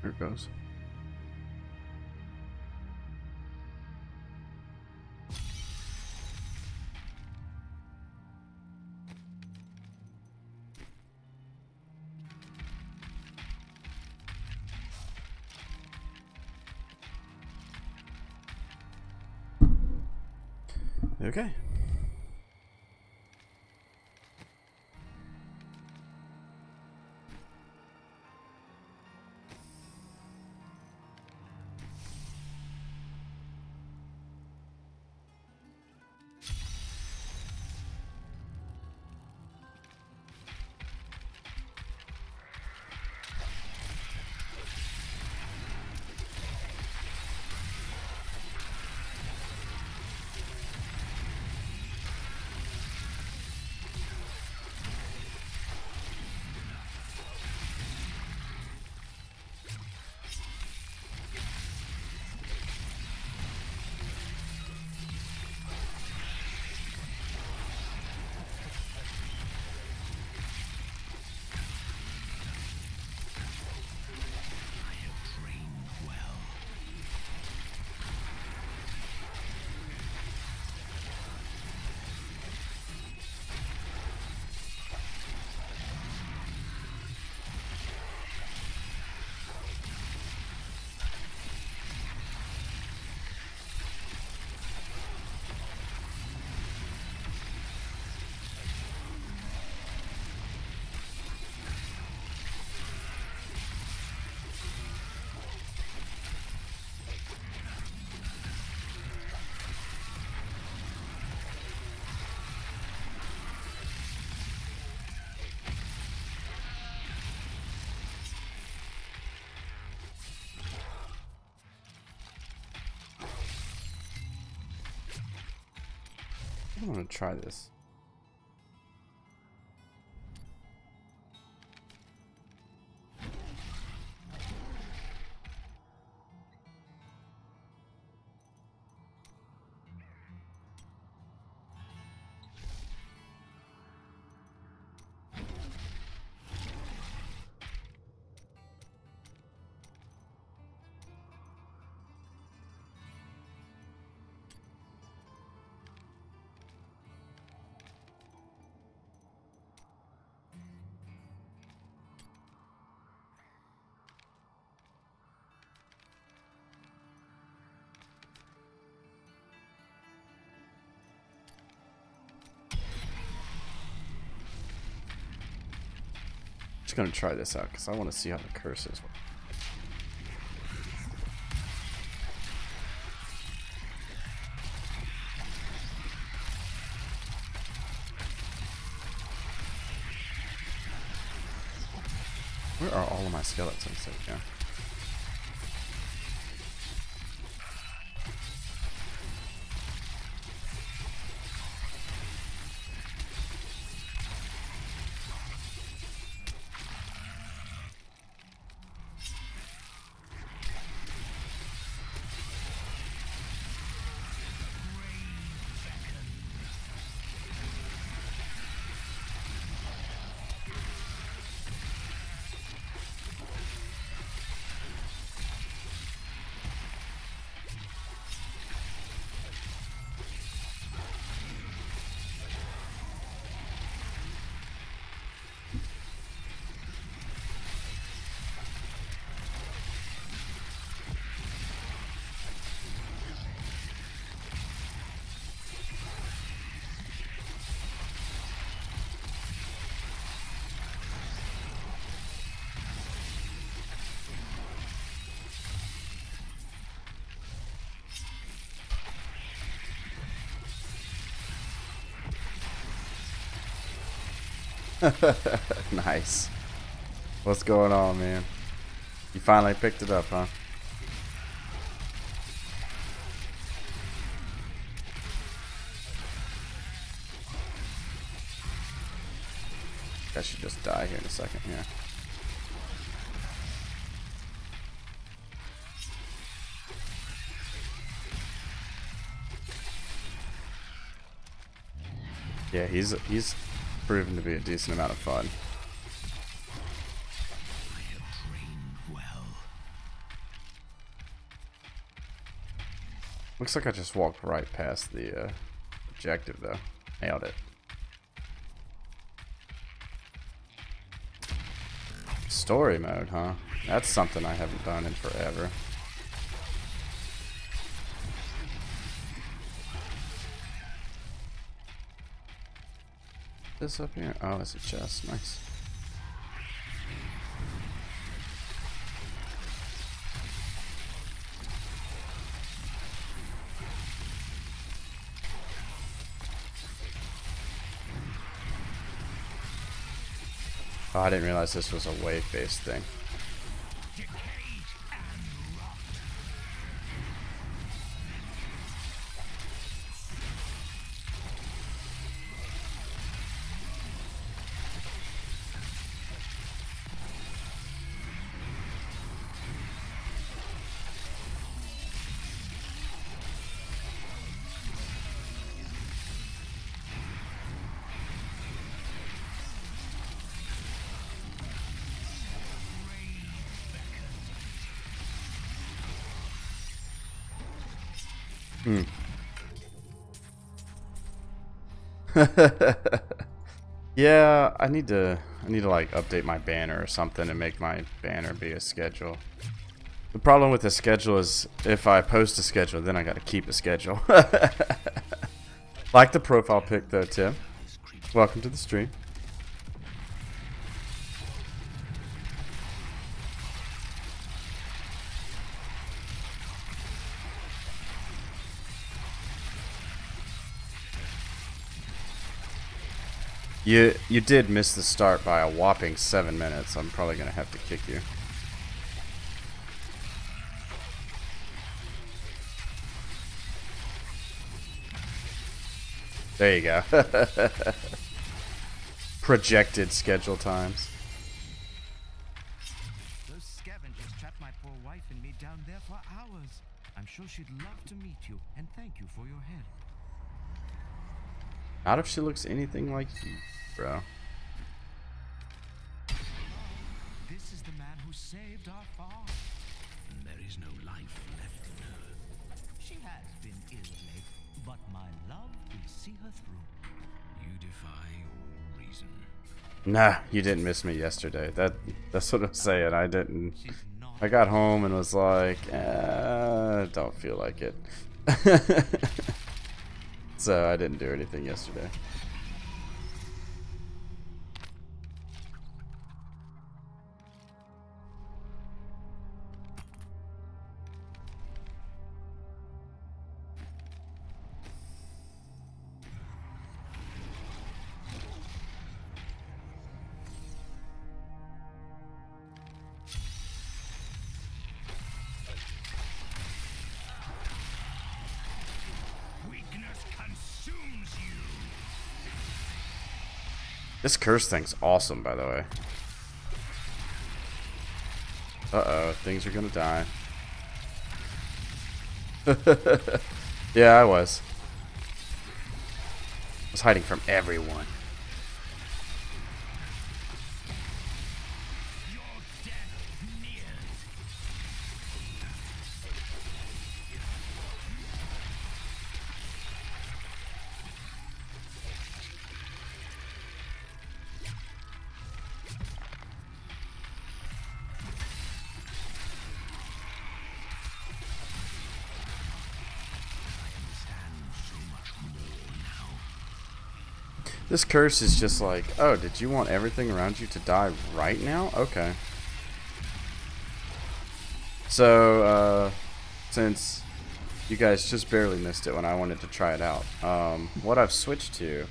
There it goes. Okay. I want to try this. Just gonna try this out because I want to see how the curses work. Where are all of my skeletons? There we go. Nice. What's going on, man? You finally picked it up, huh? I should just die here in a second, yeah. Yeah, he's proven to be a decent amount of fun. I have trained well. Looks like I just walked right past the objective, though. Nailed it. Story mode, huh? That's something I haven't done in forever. This up here? Oh, it's a chest. Nice. Oh, I didn't realize this was a wave-based thing. Yeah, I need to like update my banner or something and make my banner be a schedule. The problem with the schedule is if I post a schedule, then I gotta keep a schedule. Like the profile pic though, Tim. Welcome to the stream. You did miss the start by a whopping 7 minutes. I'm probably gonna have to kick you. There you go. Projected schedule times. Those scavengers trapped my poor wife and me down there for hours. I'm sure she'd love to meet you, and thank you for your help. Not if she looks anything like you, bro. This is the man who saved our farm. There is no life left in her. She has been ill of late, but my love will see her through. You defy all reason. Nah, you didn't miss me yesterday. That's what I'm saying. I didn't. I got home and was like, don't feel like it. So I didn't do anything yesterday. This curse thing's awesome, by the way. Uh-oh, things are gonna die. Yeah, I was hiding from everyone. This curse is just like, oh, did you want everything around you to die right now? Okay. So, since you guys just barely missed it when I wanted to try it out, what I've switched to,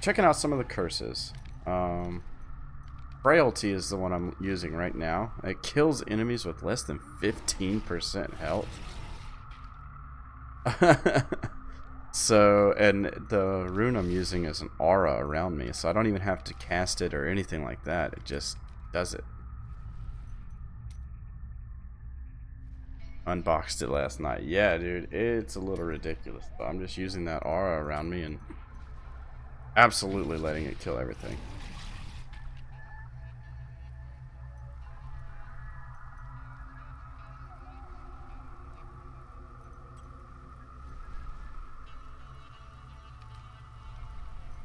checking out some of the curses. Frailty is the one I'm using right now. It kills enemies with less than 15% health. So, and the rune I'm using is an aura around me, so I don't even have to cast it or anything like that. It just does it. Unboxed it last night. Yeah, dude, it's a little ridiculous, but I'm just using that aura around me and absolutely letting it kill everything.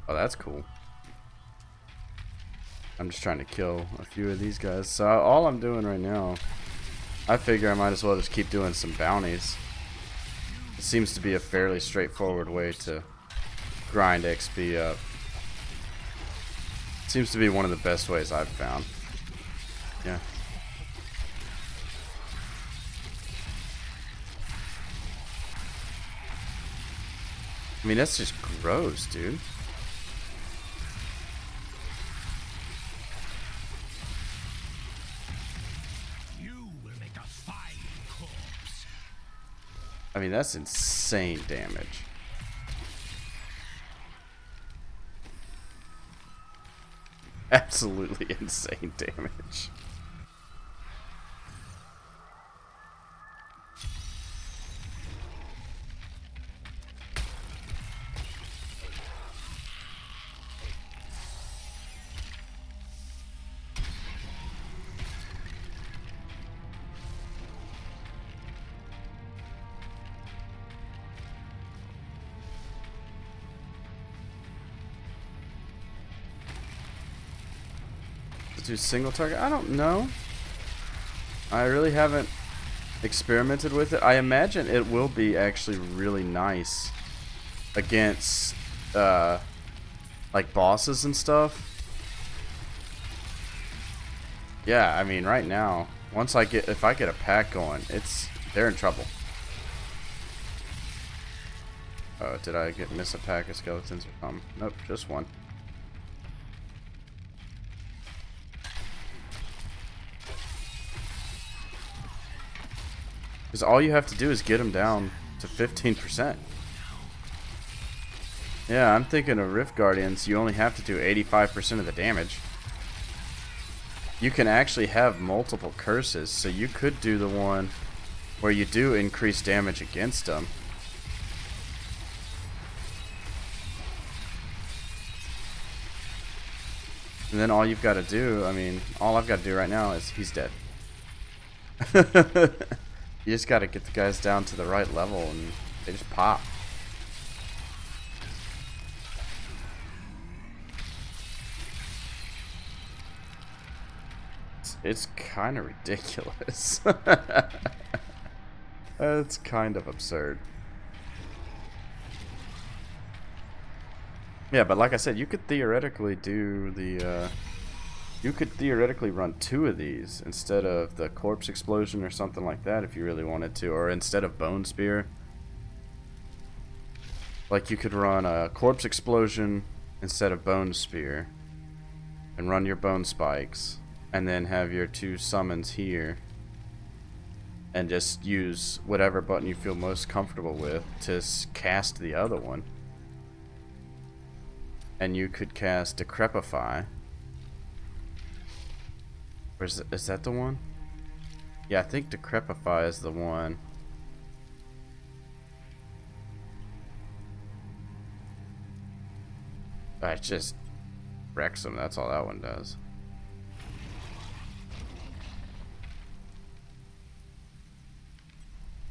Oh, that's cool. I'm just trying to kill a few of these guys. So all I'm doing right now, I figure I might as well just keep doing some bounties. It seems to be a fairly straightforward way to grind XP up. Seems to be one of the best ways I've found. Yeah. I mean, that's just gross, dude. You will make a fine corpse. I mean, that's insane damage. Absolutely insane damage. Do single target? I don't know. I really haven't experimented with it. I imagine it will be actually really nice against like bosses and stuff. Yeah, I mean right now, if I get a pack going, they're in trouble. Oh, did I miss a pack of skeletons or something? Nope, just one. Because all you have to do is get them down to 15%. Yeah, I'm thinking of Rift Guardians, you only have to do 85% of the damage. You can actually have multiple curses, so you could do the one where you do increase damage against them. And then all you've got to do, I mean, all I've got to do right now is he's dead. You just gotta get the guys down to the right level and they just pop. It's kind of ridiculous. It's kind of absurd. Yeah, but like I said, you could theoretically do the you could theoretically run 2 of these instead of the corpse explosion or something like that if you really wanted to, or instead of bone spear. Like you could run a corpse explosion instead of bone spear and run your bone spikes and then have your 2 summons here and just use whatever button you feel most comfortable with to cast the other one. And you could cast Decrepify. Or is that the one? Yeah, I think Decrepify is the one. It just wrecks them, that's all that one does.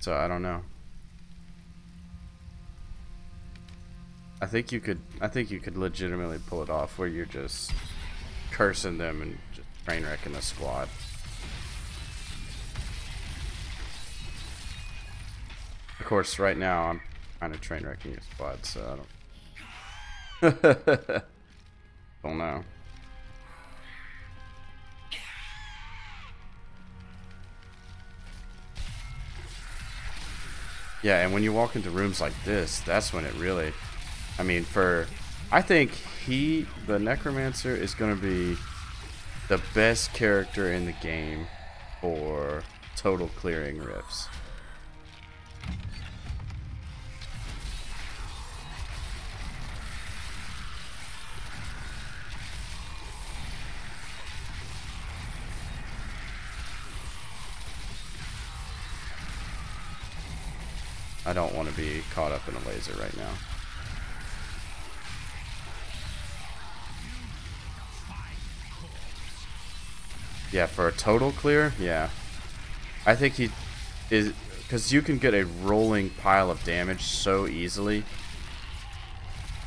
So I don't know. I think you could legitimately pull it off where you're just cursing them and just train wrecking the squad. Of course, right now I'm kind of train wrecking your squad, so I don't. Don't know. Yeah, and when you walk into rooms like this, that's when it really, I mean, I think the Necromancer is going to be the best character in the game for total clearing rifts. I don't want to be caught up in a laser right now. Yeah, for a total clear, yeah. I think he is, because you can get a rolling pile of damage so easily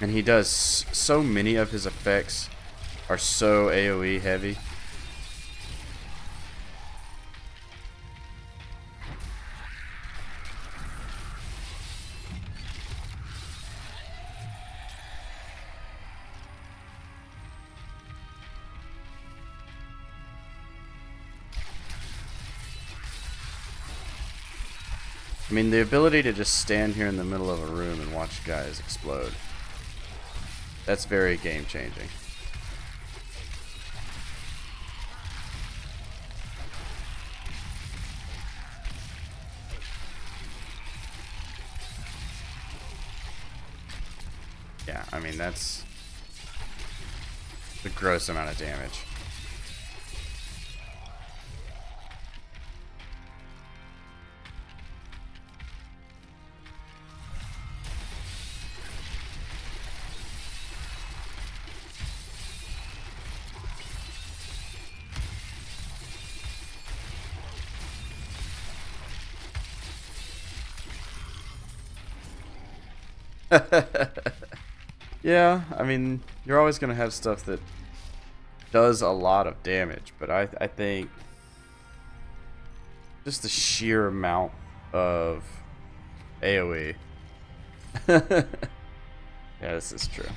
And he does so many of his effects are so AoE heavy. I mean, the ability to just stand here in the middle of a room and watch guys explode. That's very game changing. Yeah, I mean, that's a gross amount of damage. Yeah, I mean, you're always going to have stuff that does a lot of damage, but I think just the sheer amount of AoE. Yeah, this is true.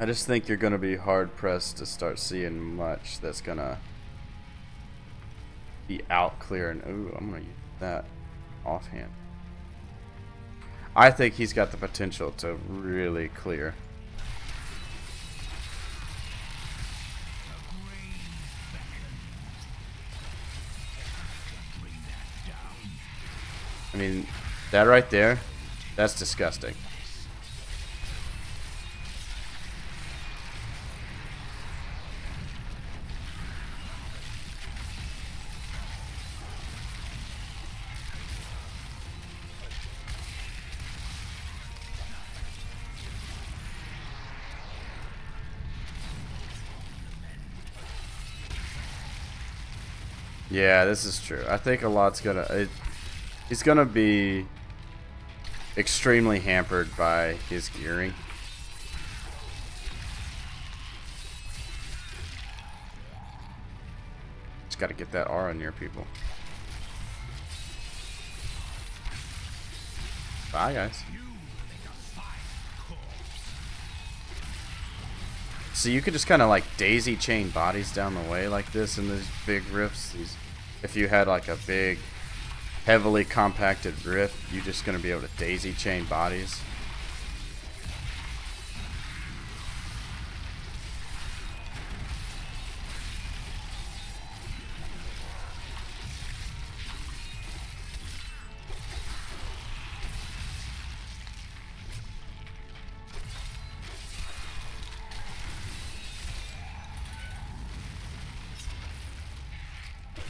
I just think you're going to be hard pressed to start seeing much that's going to be out clear. And ooh, I'm going to use that offhand. I think he's got the potential to really clear. I mean, that right there, that's disgusting. Yeah, this is true. I think a lot's gonna... he's gonna be extremely hampered by his gearing. Just gotta get that aura near people. Bye, guys. So you could just kind of like daisy chain bodies down the way like this in these big rifts. If you had like a big, heavily compacted rift, you're just going to be able to daisy chain bodies.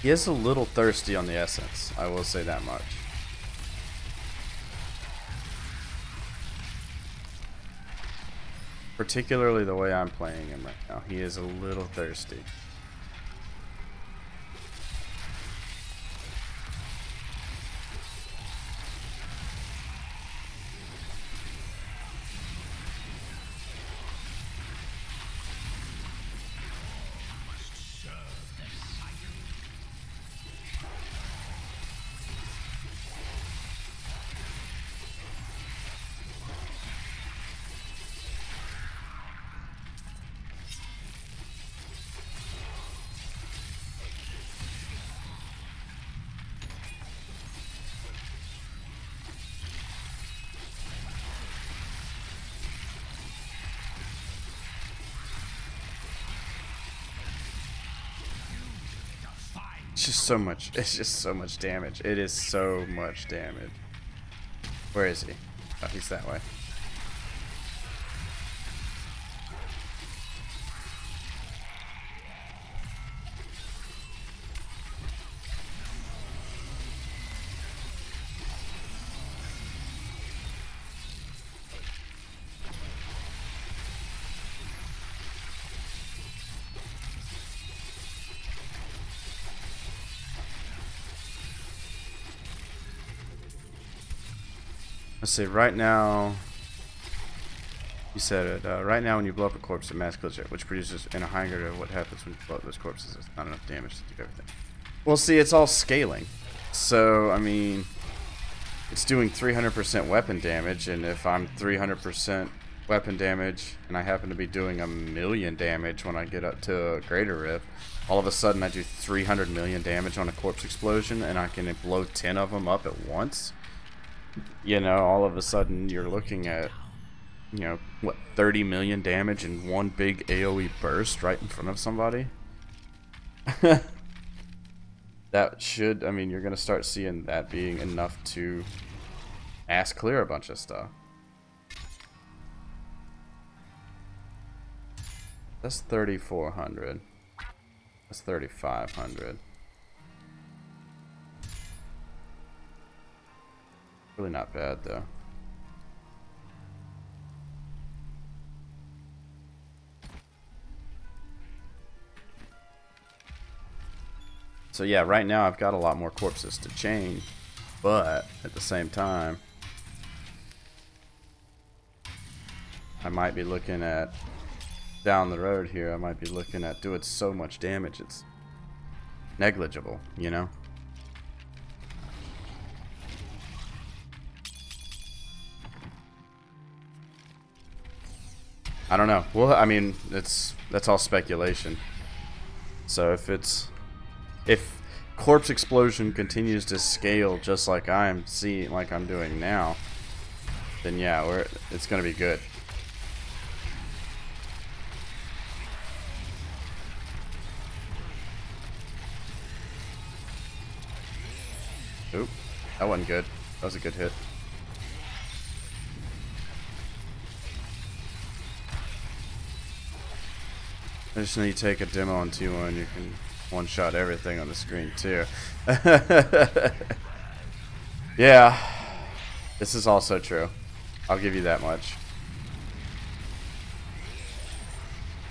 He is a little thirsty on the essence, I will say that much. Particularly the way I'm playing him right now. He is a little thirsty. It's just so much damage. It is so much damage. Where is he? Oh, he's that way. Let's see, right now, you said it, right now when you blow up a corpse, it mass kills it, which produces in a higher rate of what happens when you blow up those corpses. It's not enough damage to do everything. Well, see, it's all scaling. So, I mean, it's doing 300% weapon damage, and if I'm 300% weapon damage, and I happen to be doing 1,000,000 damage when I get up to a greater rift, all of a sudden I do 300 million damage on a corpse explosion, and I can blow 10 of them up at once. You know, all of a sudden you're looking at, you know, what, 30 million damage in one big AoE burst right in front of somebody? That should, I mean, you're going to start seeing that being enough to mass clear a bunch of stuff. That's 3,400. That's 3,500. Really not bad, though. So yeah, right now I've got a lot more corpses to chain, but at the same time, I might be looking at, down the road here, I might be looking at doing so much damage it's negligible, you know? I don't know. Well, I mean, that's all speculation. So if corpse explosion continues to scale just like I'm doing now, then yeah, it's gonna be good. Oop, that wasn't good. That was a good hit. I just know you take a demo on T1, you can one-shot everything on the screen too. Yeah, this is also true. I'll give you that much.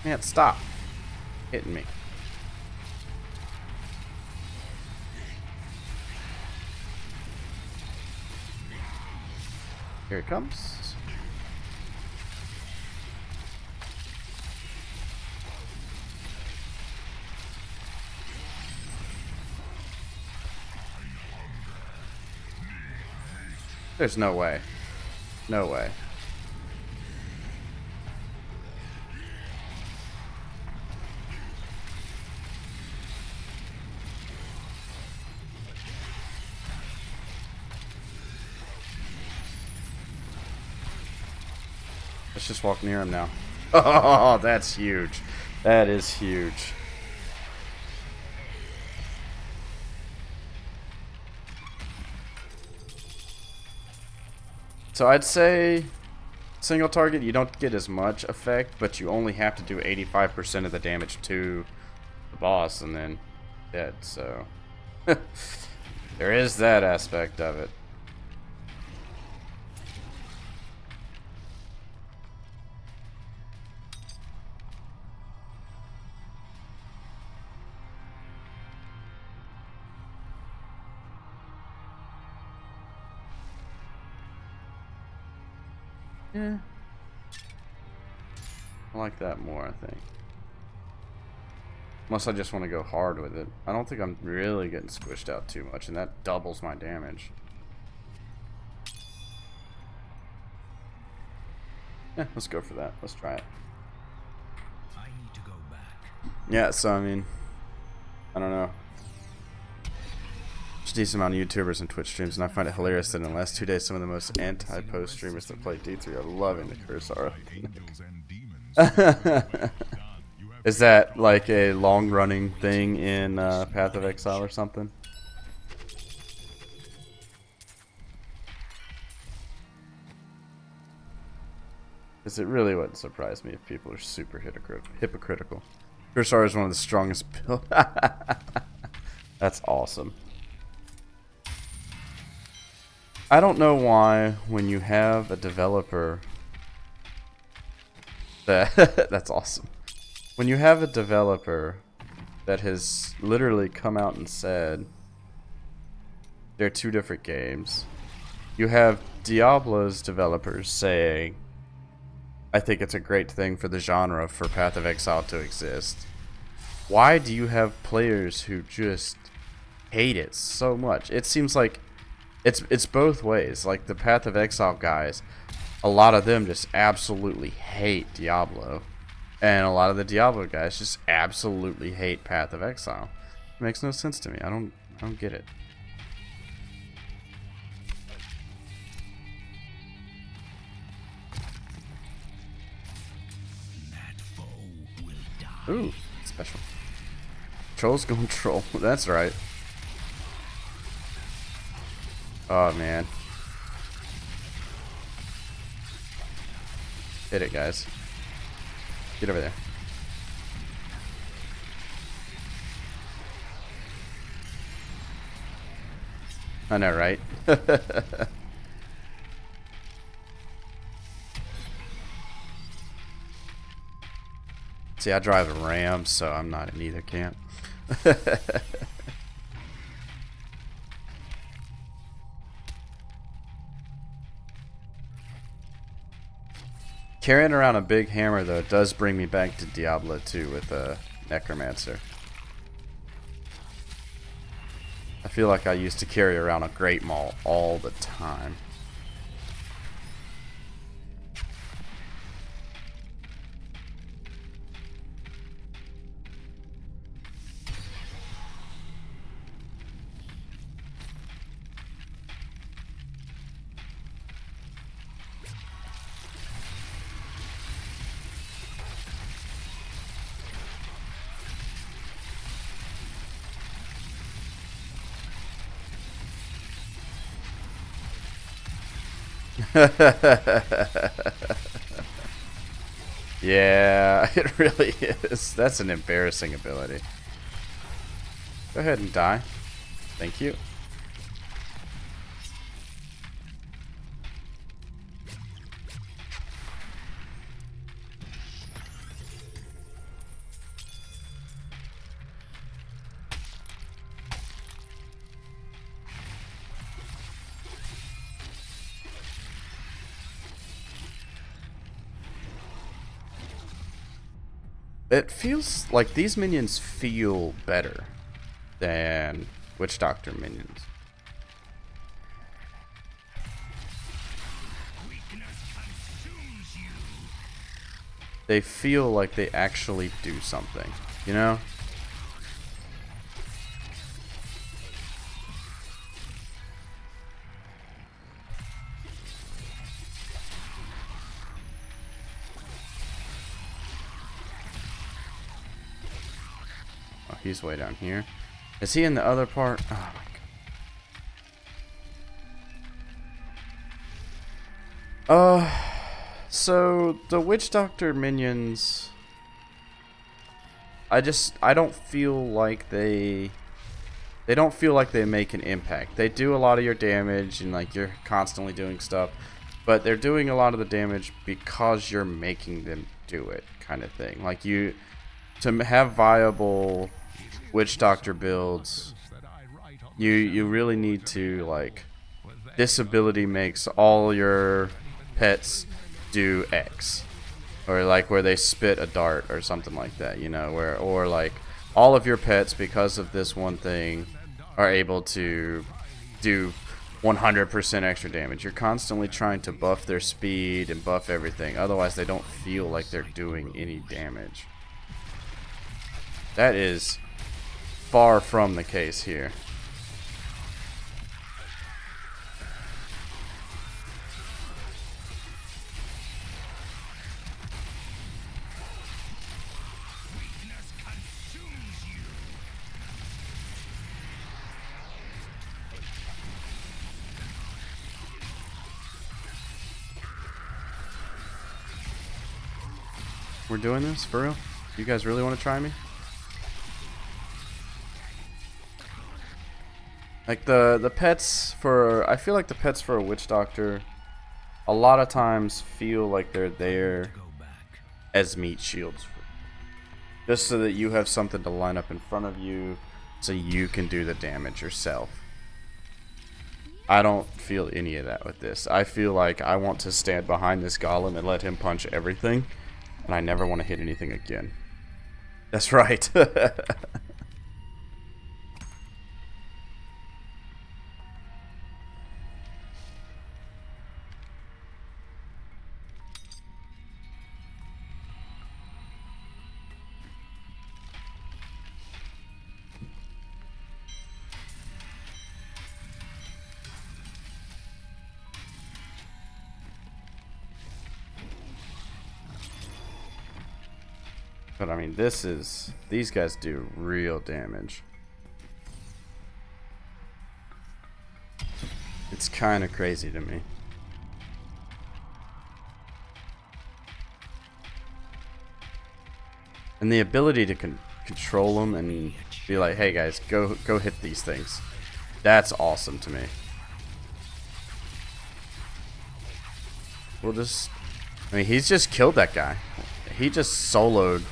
Man, stop hitting me. Here it comes. There's no way. No way. Let's just walk near him now. Oh, that's huge. That is huge. So I'd say single target, you don't get as much effect, but you only have to do 85% of the damage to the boss and then dead. So there is that aspect of it. Yeah. I like that more, I think. Unless I just want to go hard with it. I don't think I'm really getting squished out too much, and that doubles my damage. Yeah, let's go for that. Let's try it. I need to go back. Yeah, so I mean, I don't know. There's a decent amount of YouTubers and Twitch streams, and I find it hilarious that in the last 2 days, some of the most anti-post streamers that play D3 are loving the curse art. Is that like a long-running thing in Path of Exile or something? Because it really wouldn't surprise me if people are super hypocritical. Curse art is one of the strongest builds. That's awesome. I don't know why when you have a developer that that's awesome. When you have a developer that has literally come out and said they're two different games, you have Diablo's developers saying, I think it's a great thing for the genre for Path of Exile to exist. Why do you have players who just hate it so much? It seems like it's both ways. Like the Path of Exile guys, a lot of them just absolutely hate Diablo, and a lot of the Diablo guys just absolutely hate Path of Exile. It makes no sense to me. I don't get it. That foe will die. Ooh, special. Troll's going troll. That's right. Oh man. Hit it, guys. Get over there. I know, right? See, I drive a Ram, so I'm not in either camp. Carrying around a big hammer, though, does bring me back to Diablo 2 with Necromancer. I feel like I used to carry around a Great Maul all the time. Yeah, it really is. That's an embarrassing ability. Go ahead and die. Thank you. It feels like these minions feel better than Witch Doctor minions. They feel like they actually do something, you know? He's way down here. Is he in the other part? Oh my god. So the Witch Doctor minions, I don't feel like they don't feel like they make an impact. They do a lot of your damage and like you're constantly doing stuff, but they're doing a lot of the damage because you're making them do it, kind of thing. Like to have viable Witch Doctor builds, you really need to, like, this ability makes all your pets do X, or like where they spit a dart or something like that, you know, or like all of your pets, because of this one thing, are able to do 100% extra damage. You're constantly trying to buff their speed and buff everything, otherwise they don't feel like they're doing any damage. That is far from the case here. We're doing this for real? You guys really want to try me? Like the pets for, I feel like the pets for a Witch Doctor a lot of times feel like they're there as meat shields, just so that you have something to line up in front of you so you can do the damage yourself. I don't feel any of that with this. I feel like I want to stand behind this golem and let him punch everything, and I never want to hit anything again. That's right. But I mean, these guys do real damage. It's kind of crazy to me. And the ability to control them and be like, hey guys, go hit these things. That's awesome to me. We'll just, I mean, he's just killed that guy. He just soloed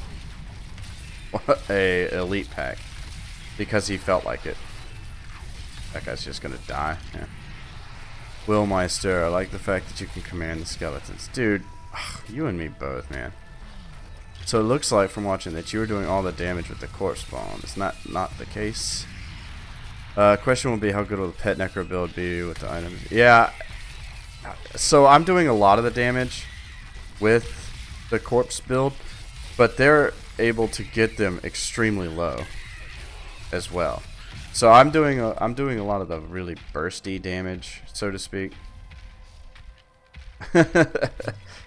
a elite pack because he felt like it. That guy's just gonna die. Yeah. Willmeister, I like the fact that you can command the skeletons. Dude, you and me both, man. So it looks like from watching that you were doing all the damage with the corpse bomb. It's not the case. Question will be, how good will the pet necro build be with the item? Yeah. So I'm doing a lot of the damage with the corpse build, but they're able to get them extremely low as well. So I'm doing a lot of the really bursty damage, so to speak.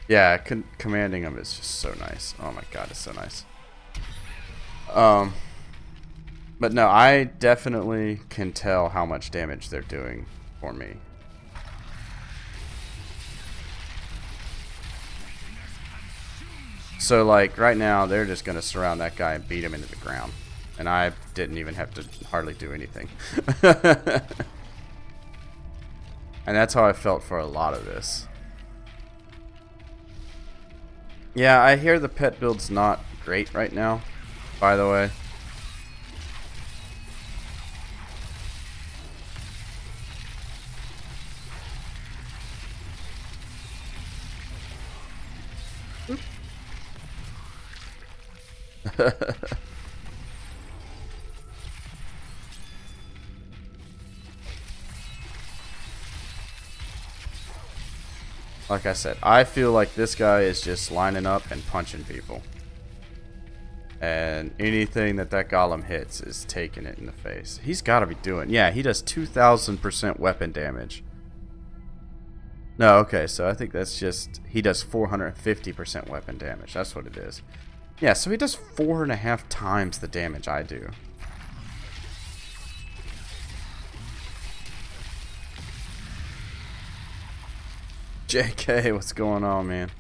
Yeah, commanding them is just so nice. Oh my god, it's so nice. But no, I definitely can tell how much damage they're doing for me. So like right now they're just gonna surround that guy and beat him into the ground, and I didn't even have to hardly do anything. And that's how I felt for a lot of this. Yeah, I hear the pet build's not great right now, by the way. Like I said, I feel like this guy is just lining up and punching people. And anything that golem hits is taking it in the face. He's got to be doing... Yeah, he does 2,000% weapon damage. No, okay, so I think that's just... He does 450% weapon damage. That's what it is. Yeah, so he does 4.5 times the damage I do. JK, what's going on, man?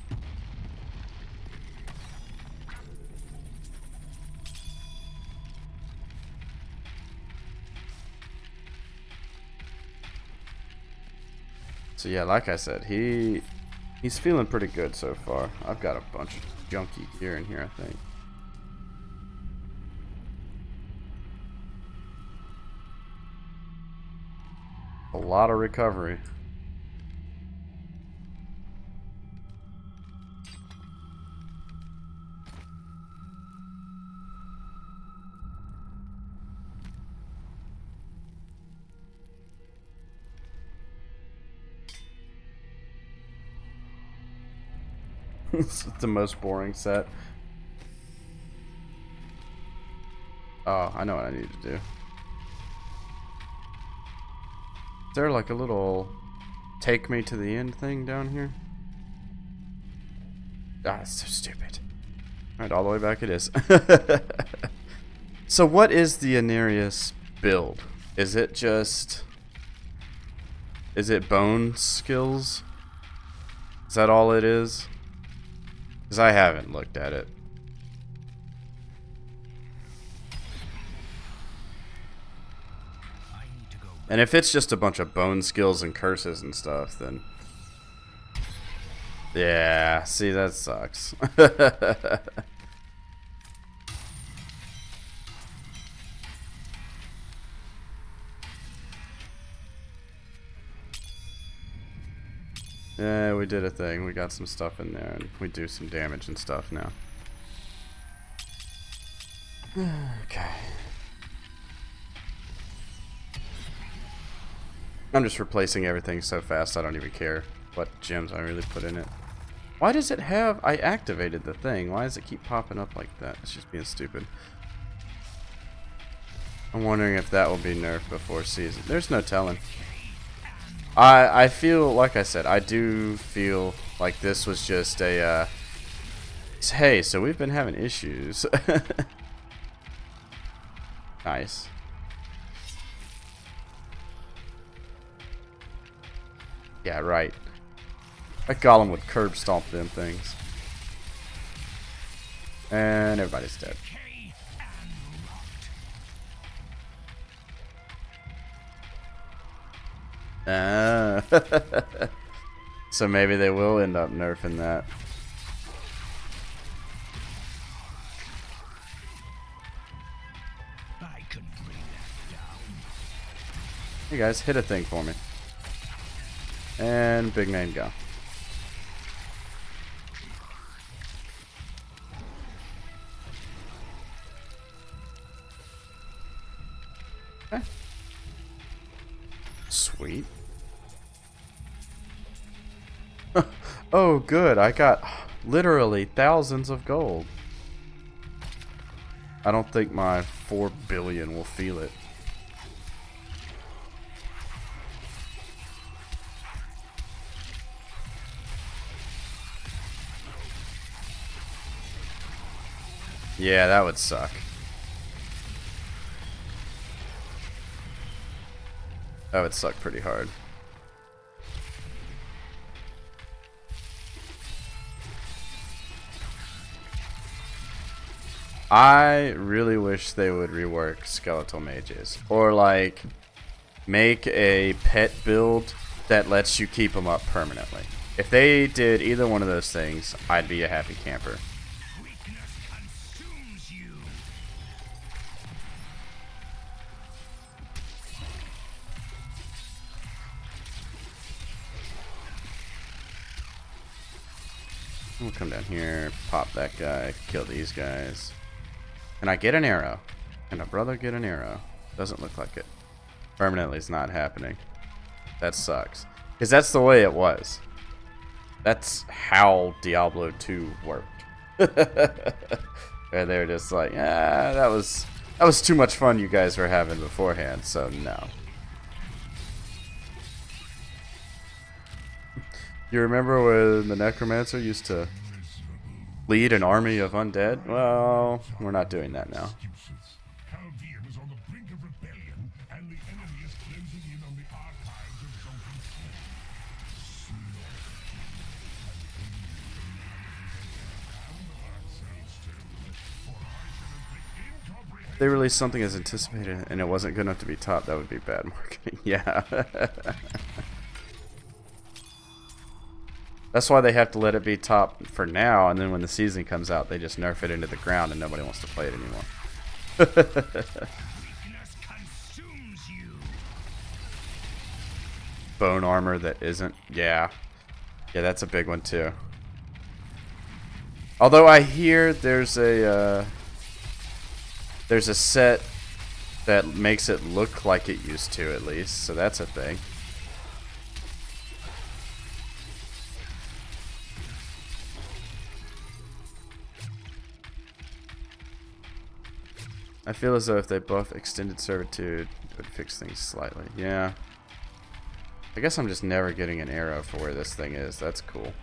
So yeah, like I said, he's feeling pretty good so far. I've got a bunch of junky gear in here, I think. A lot of recovery. It's the most boring set. Oh, I know what I need to do. Is there like a little take me to the end thing down here? Ah, it's so stupid. Alright, all the way back it is. So what is the Anarius build? Is it just... Is it bone skills? Is that all it is? Because I haven't looked at it. And if it's just a bunch of bone skills and curses and stuff, then... Yeah, see, that sucks. Yeah, we did a thing. We got some stuff in there, and we do some damage and stuff now. Okay. I'm just replacing everything so fast I don't even care what gems I really put in it. Why does it have... I activated the thing. Why does it keep popping up like that? It's just being stupid. I'm wondering if that will be nerfed before season. There's no telling. I feel, like I said, I do feel like this was just a, hey, so we've been having issues. Nice. Yeah, right. That golem would curb stomp them things. And everybody's dead. So maybe they will end up nerfing that. I can bring that down. Hey guys, hit a thing for me. And big name go. Okay. Sweet. Oh, good. I got literally thousands of gold. I don't think my 4 billion will feel it. Yeah, that would suck. That would suck pretty hard. I really wish they would rework skeletal mages, or like make a pet build that lets you keep them up permanently. If they did either one of those things, I'd be a happy camper. Weakness consumes you. We'll come down here, pop that guy, kill these guys. Can I get an arrow? Can a brother get an arrow? Doesn't look like it. Permanently is not happening. That sucks. Because that's the way it was. That's how Diablo 2 worked. Where they're just like, that was too much fun you guys were having beforehand, so no. You remember when the Necromancer used to lead an army of undead? Well, we're not doing that now. Chaldean is on the brink of rebellion, and the enemy is closing in on the archives of Zonkin. They released something as anticipated, and it wasn't good enough to be top. That would be bad marketing. Yeah. That's why they have to let it be top for now, and then when the season comes out, they just nerf it into the ground, and nobody wants to play it anymore. Weakness consumes you. Bone armor that isn't. Yeah. Yeah, that's a big one, too. Although I hear there's a set that makes it look like it used to, at least, so that's a thing. I feel as though if they buff extended servitude, it would fix things slightly. Yeah. I guess I'm just never getting an arrow for where this thing is. That's cool.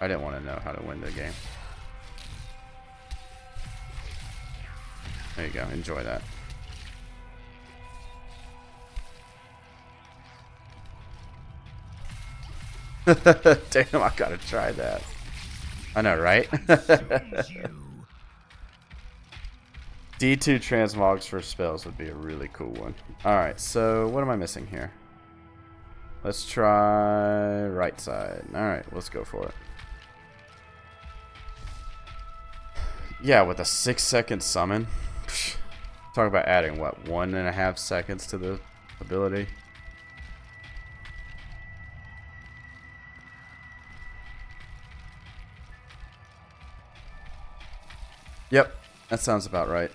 I didn't want to know how to win the game. There you go. Enjoy that. Damn, I gotta try that. I know, right? D2 transmogs for spells would be a really cool one. Alright, so what am I missing here? Let's try right side. Alright, let's go for it. Yeah, with a 6-second summon. Talk about adding, what, 1.5 seconds to the ability? Yep, that sounds about right.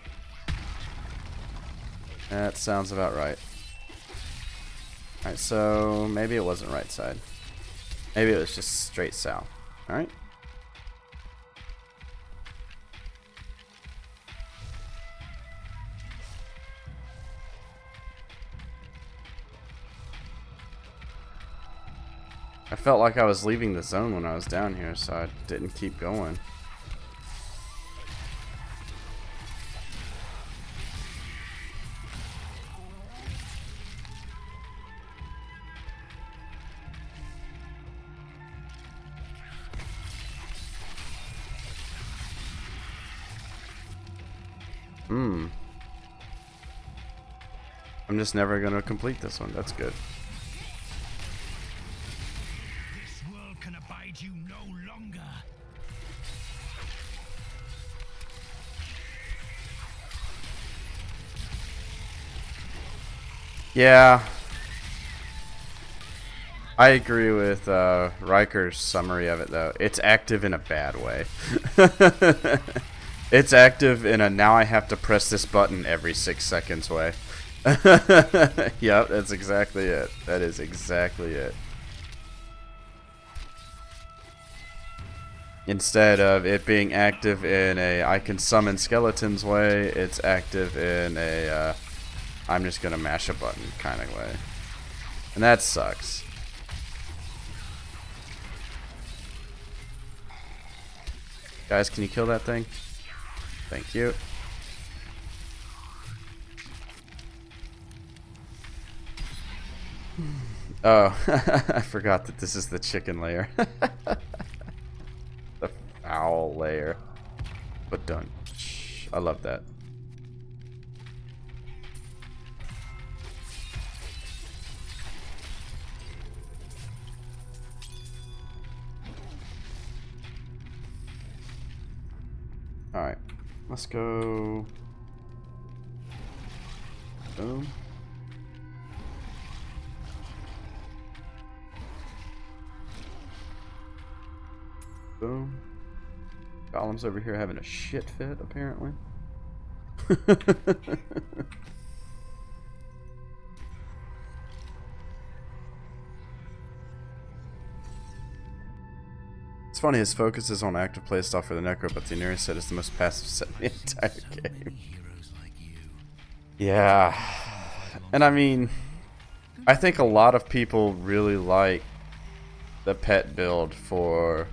That sounds about right. Alright, so maybe it wasn't right side. Maybe it was just straight south. Alright. I felt like I was leaving the zone when I was down here, so I didn't keep going. I'm just never gonna complete this one. That's good. This world can abide you no longer. Yeah. I agree with Riker's summary of it, though. It's active in a bad way. It's active in a now I have to press this button every 6 seconds way. Yep, that's exactly it. That is exactly it. Instead of it being active in a I can summon skeletons way, it's active in a I'm just gonna mash a button kind of way. And that sucks. Guys, can you kill that thing? Thank you. Oh, I forgot that this is the chicken layer. The foul layer. But done. I love that. Alright. Let's go. Boom. Boom. Golem's over here having a shit fit, apparently. It's funny, his focus is on active playstyle for the Necro, but the nearest set is the most passive set in the entire game. Yeah. And I mean, I think a lot of people really like the pet build for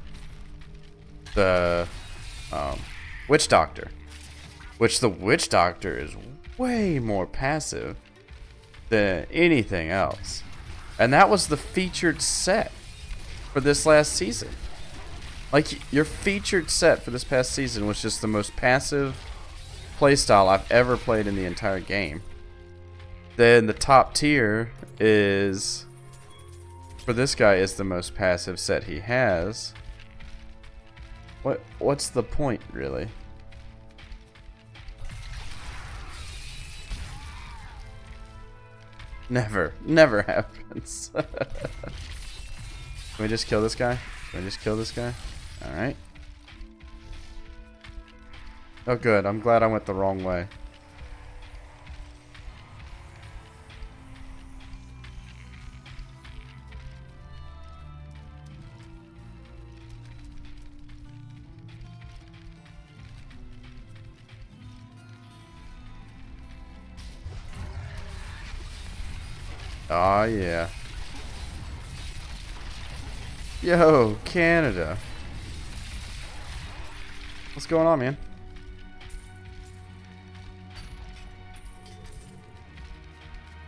the Witch Doctor, which the Witch Doctor is way more passive than anything else, and that was the featured set for this last season. Like, your featured set for this past season was just the most passive playstyle I've ever played in the entire game. Then the top tier is, for this guy, is the most passive set he has. What's the point, really? Never happens. Can we just kill this guy? Can we just kill this guy? Alright. Oh good, I'm glad I went the wrong way. Oh yeah. Yo, Canada. What's going on, man?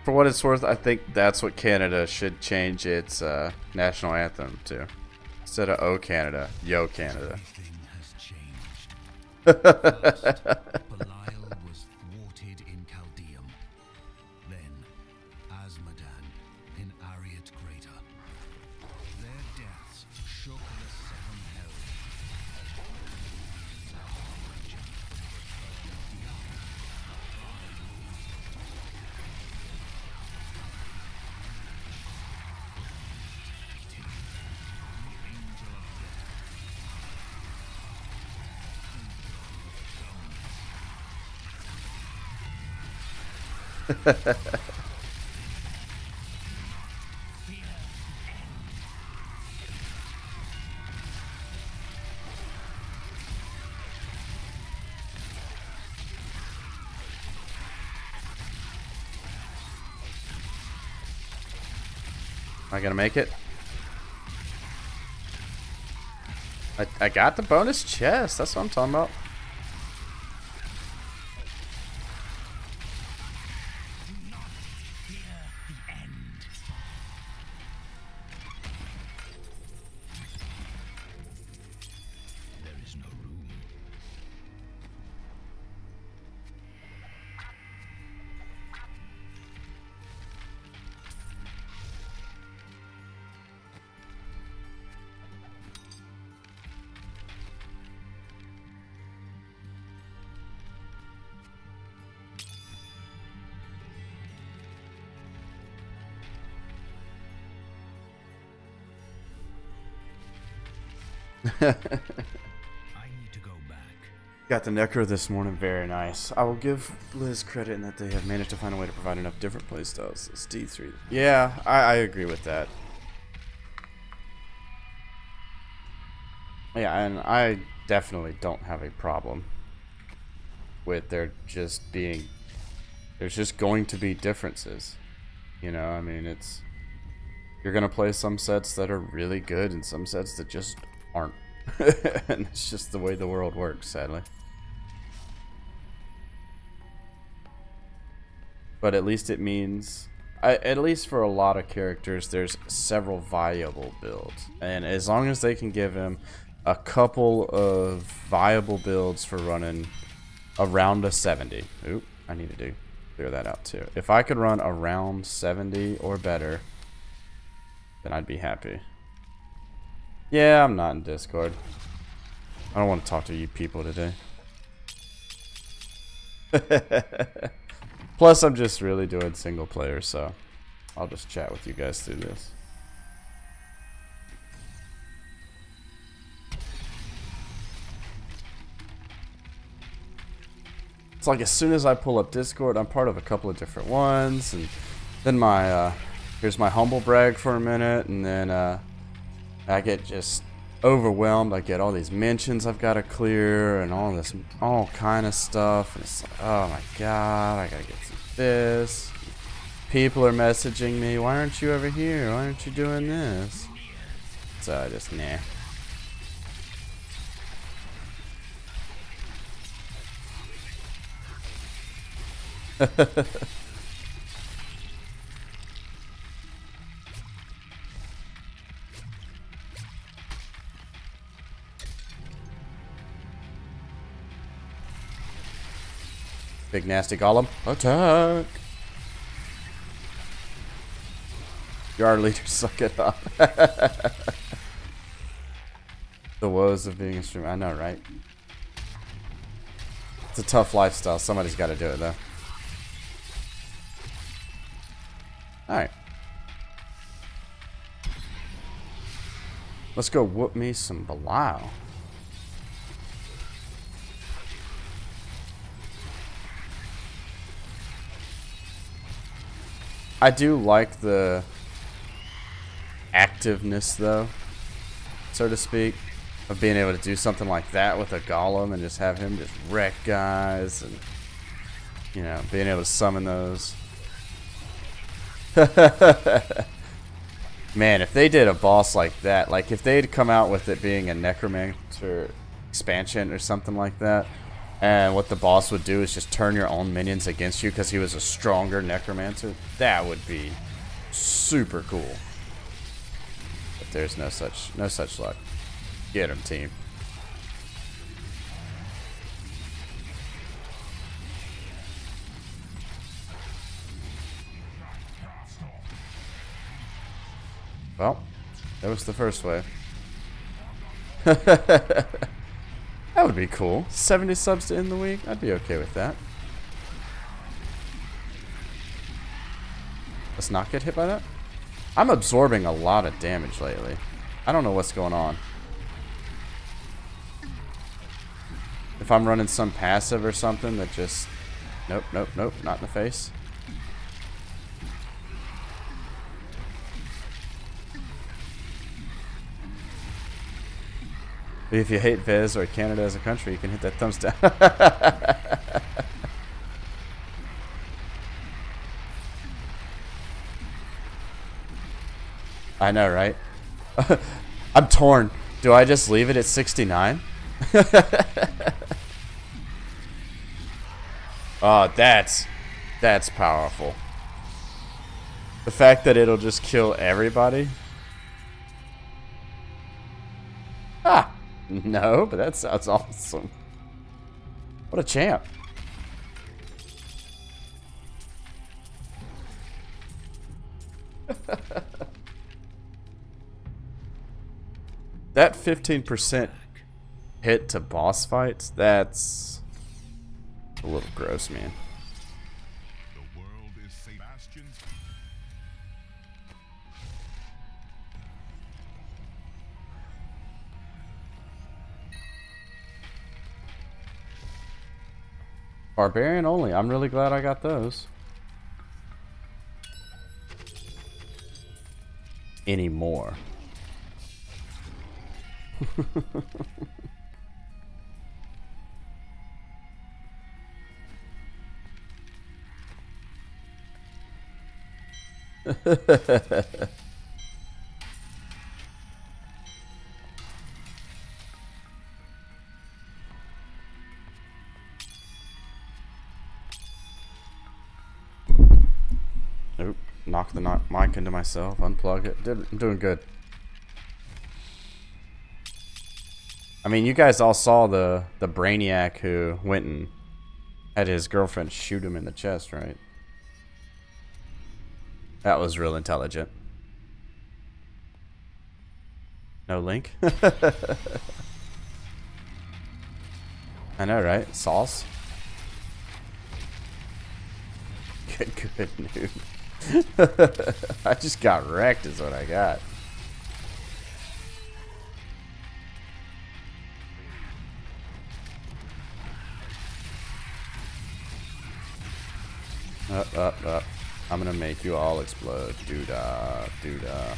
For what it's worth, I think that's what Canada should change its national anthem to. Instead of "Oh Canada," "Yo Canada." Everything has changed. Belial was thwarted in Chaldeum. Then Asmodan in Ariat Greater. Their deaths shook the seven hells. Am I gonna make it? I got the bonus chest. That's what I'm talking about. I need to go back. Got the Necro this morning, very nice. I will give Liz credit in that they have managed to find a way to provide enough different playstyles. It's D3. Yeah, I agree with that. Yeah, and I definitely don't have a problem with there just being... There's just going to be differences. You know, I mean, it's... You're going to play some sets that are really good and some sets that just aren't. And it's just the way the world works, sadly. But at least it means... at least for a lot of characters, there's several viable builds. And as long as they can give him a couple of viable builds for running around a 70. Oop, I need to clear that out too. If I could run around 70 or better, then I'd be happy. Yeah, I'm not in Discord. I don't want to talk to you people today. Plus, I'm just really doing single player, so I'll just chat with you guys through this. It's like as soon as I pull up Discord, I'm part of a couple of different ones, and then my here's my humble brag for a minute, and then I get just overwhelmed. I get all these mentions I've got to clear, and all kind of stuff. And it's like, oh my god, I gotta get through this. People are messaging me, why aren't you over here? Why aren't you doing this? So I just nah. Big nasty golem. Attack! You're our leader, suck it up. The woes of being a streamer. I know, right? It's a tough lifestyle. Somebody's got to do it, though. Alright. Let's go whoop me some Belial. I do like the activeness, though, so to speak, of being able to do something like that with a golem and just have him just wreck guys and, you know, being able to summon those. Man, if they did a boss like that, like if they'd come out with it being a Necromancer expansion or something like that, and what the boss would do is just turn your own minions against you because he was a stronger Necromancer, that would be super cool. But there's no such luck. Get him, team. Well, that was the first wave. That would be cool. 70 subs to end the week? I'd be okay with that. Let's not get hit by that. I'm absorbing a lot of damage lately. I don't know what's going on. If I'm running some passive or something that just... Nope, nope, nope, not in the face. If you hate Vez or Canada as a country, you can hit that thumbs down. I know, right? I'm torn. Do I just leave it at 69? Oh, that's powerful. The fact that it'll just kill everybody. Ah, no, but that sounds awesome. What a champ. That 15% hit to boss fights, that's a little gross, man. The world is Sebastian's. Barbarian only. I'm really glad I got those. Anymore. Nope. Knock the mic into myself. Unplug it. I'm doing good. I mean, you guys all saw the brainiac who went and had his girlfriend shoot him in the chest, right? That was real intelligent. No link? I know, right? Sauce? Good, dude. I just got wrecked is what I got. Up. I'm gonna make you all explode. Doo-dah, doo-dah.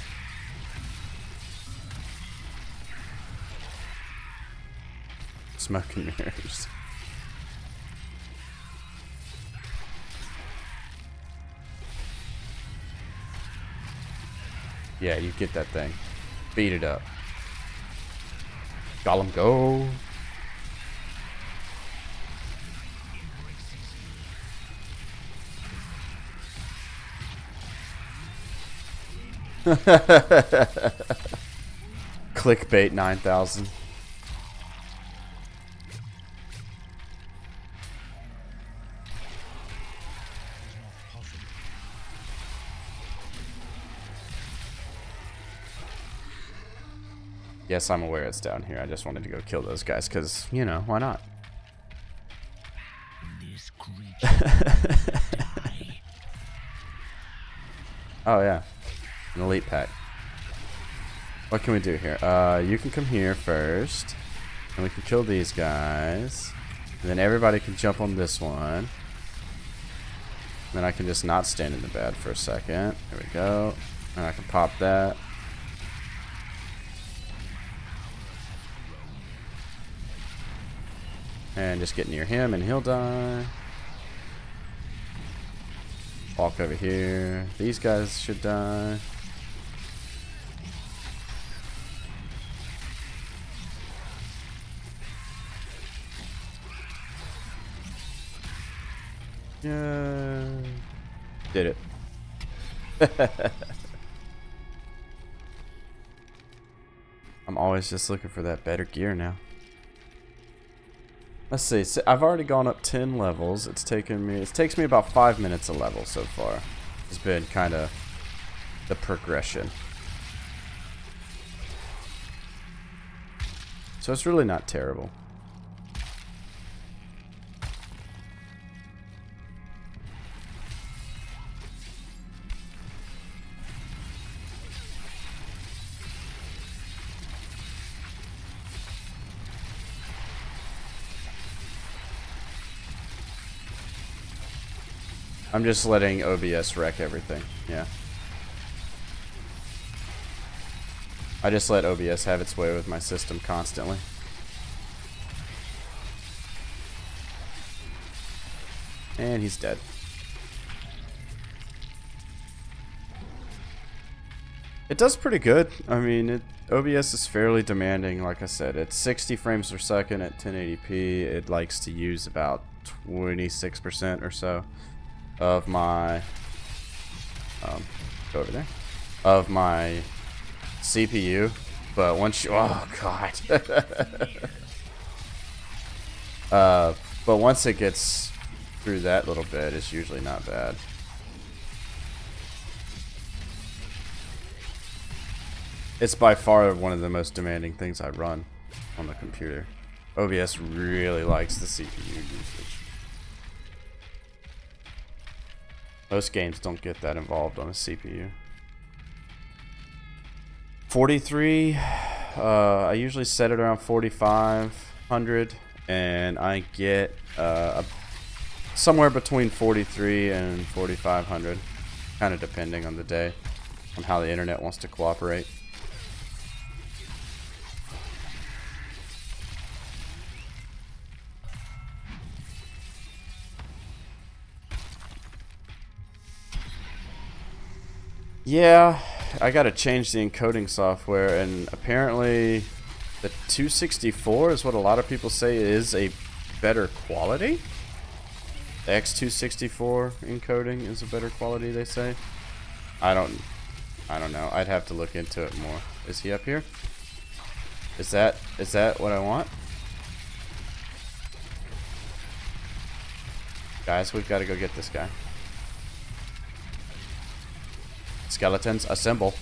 Smoke and mirrors. Yeah, you get that thing. Beat it up. Gollum, go. Clickbait 9000. Yes, I'm aware it's down here. I just wanted to go kill those guys because, you know, why not? This creature die. Oh, yeah. An elite pack. What can we do here? You can come here first. And we can kill these guys. And then everybody can jump on this one. And then I can just not stand in the bed for a second. There we go. And I can pop that. And just get near him and he'll die. Walk over here. These guys should die. Yeah. Did it. I'm always just looking for that better gear now. Let's see. So I've already gone up 10 levels. It takes me about 5 minutes a level so far. It's been kind of the progression. So it's really not terrible. I'm just letting OBS wreck everything. Yeah. I just let OBS have its way with my system constantly. And he's dead. It does pretty good. I mean, OBS is fairly demanding. Like I said, it's 60 frames per second at 1080p. It likes to use about 26% or so of my go over there, of my CPU. But once you, oh god. But once it gets through that little bit, it's usually not bad. It's by far one of the most demanding things I run on the computer. OBS really likes the CPU usage. Most games don't get that involved on a CPU. 43, I usually set it around 4,500, and I get somewhere between 43 and 4,500, kind of depending on the day, on how the internet wants to cooperate. Yeah, I gotta change the encoding software, and apparently the 264 is what a lot of people say is a better quality. The X264 encoding is a better quality, they say. I don't know. I'd have to look into it more. Is he up here? Is that what I want? Guys, we've got to go get this guy. Skeletons, assemble.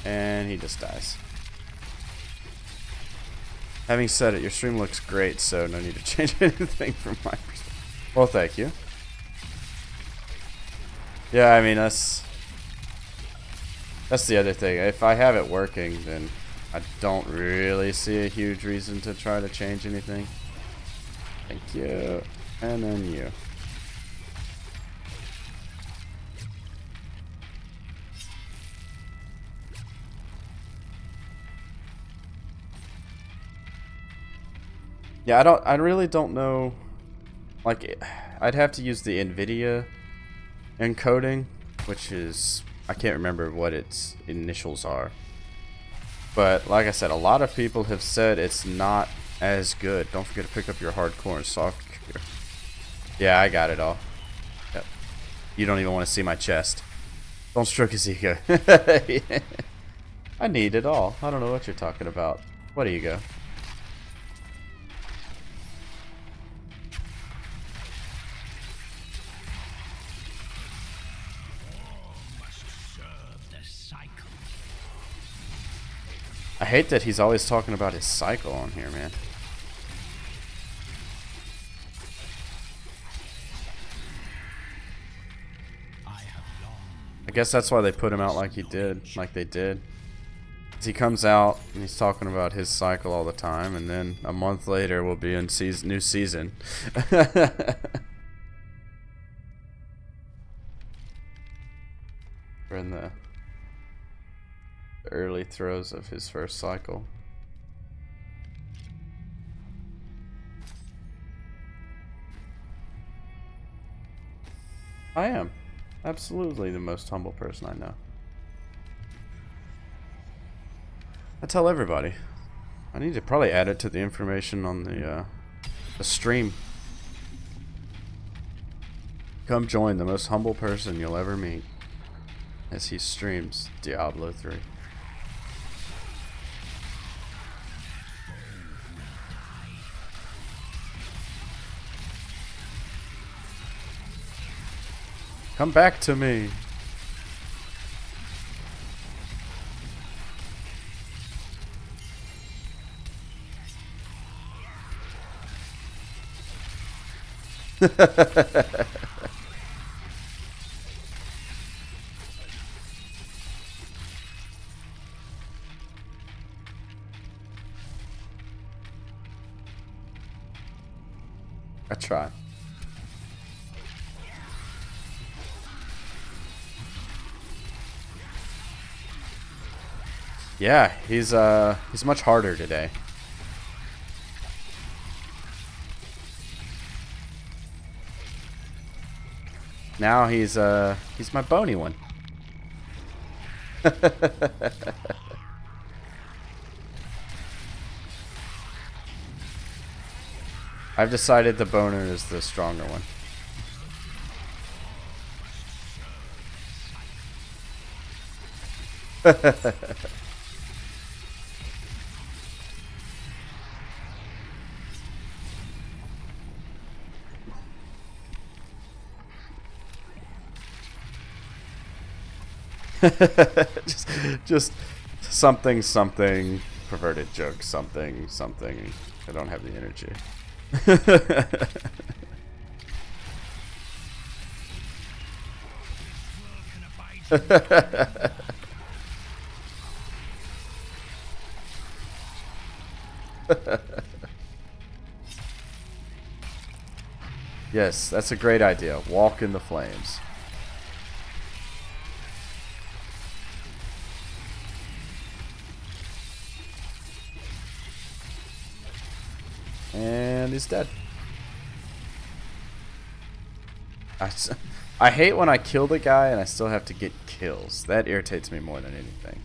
And he just dies. Having said it, your stream looks great, so no need to change anything from my perspective. Well, thank you. Yeah, I mean, that's the other thing. If I have it working, then I don't really see a huge reason to try to change anything. Thank you. And then you. Yeah, I really don't know. Like, I'd have to use the NVIDIA encoding, which is, I can't remember what its initials are. But like I said, a lot of people have said it's not as good. Don't forget to pick up your hardcore and soft gear. Yeah, I got it all. Yep. You don't even want to see my chest. Don't stroke his ego. I need it all. I don't know what you're talking about. What ego? I hate that he's always talking about his cycle on here, man. I guess that's why they put him out like he did, like they did. 'Cause he comes out and he's talking about his cycle all the time, and then a month later we'll be in new season. We're in the early throes of his first cycle. I am absolutely the most humble person I know. I tell everybody. I need to probably add it to the information on the stream. Come join the most humble person you'll ever meet as he streams Diablo 3. Come back to me. I try. Yeah, he's much harder today. Now he's my bony one. I've decided the boner is the stronger one. just something perverted joke, something. I don't have the energy. Yes, that's a great idea. Walk in the flames. And he's dead. I hate when I kill the guy and I still have to get kills. That irritates me more than anything.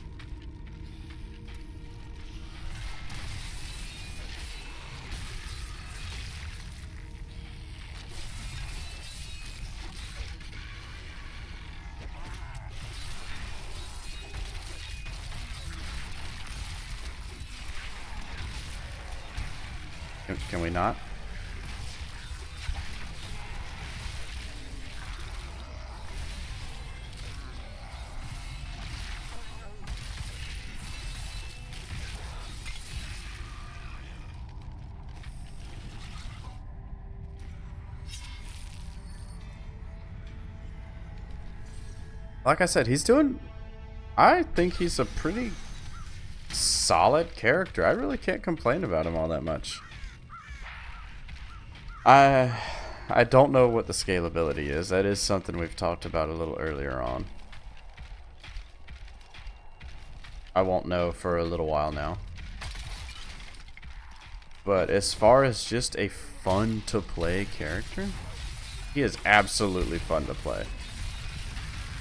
Can we not? Like I said, I think he's a pretty solid character. I really can't complain about him all that much. I don't know what the scalability is. That is something we've talked about a little earlier on. I won't know for a little while now. But as far as just a fun to play character, he is absolutely fun to play.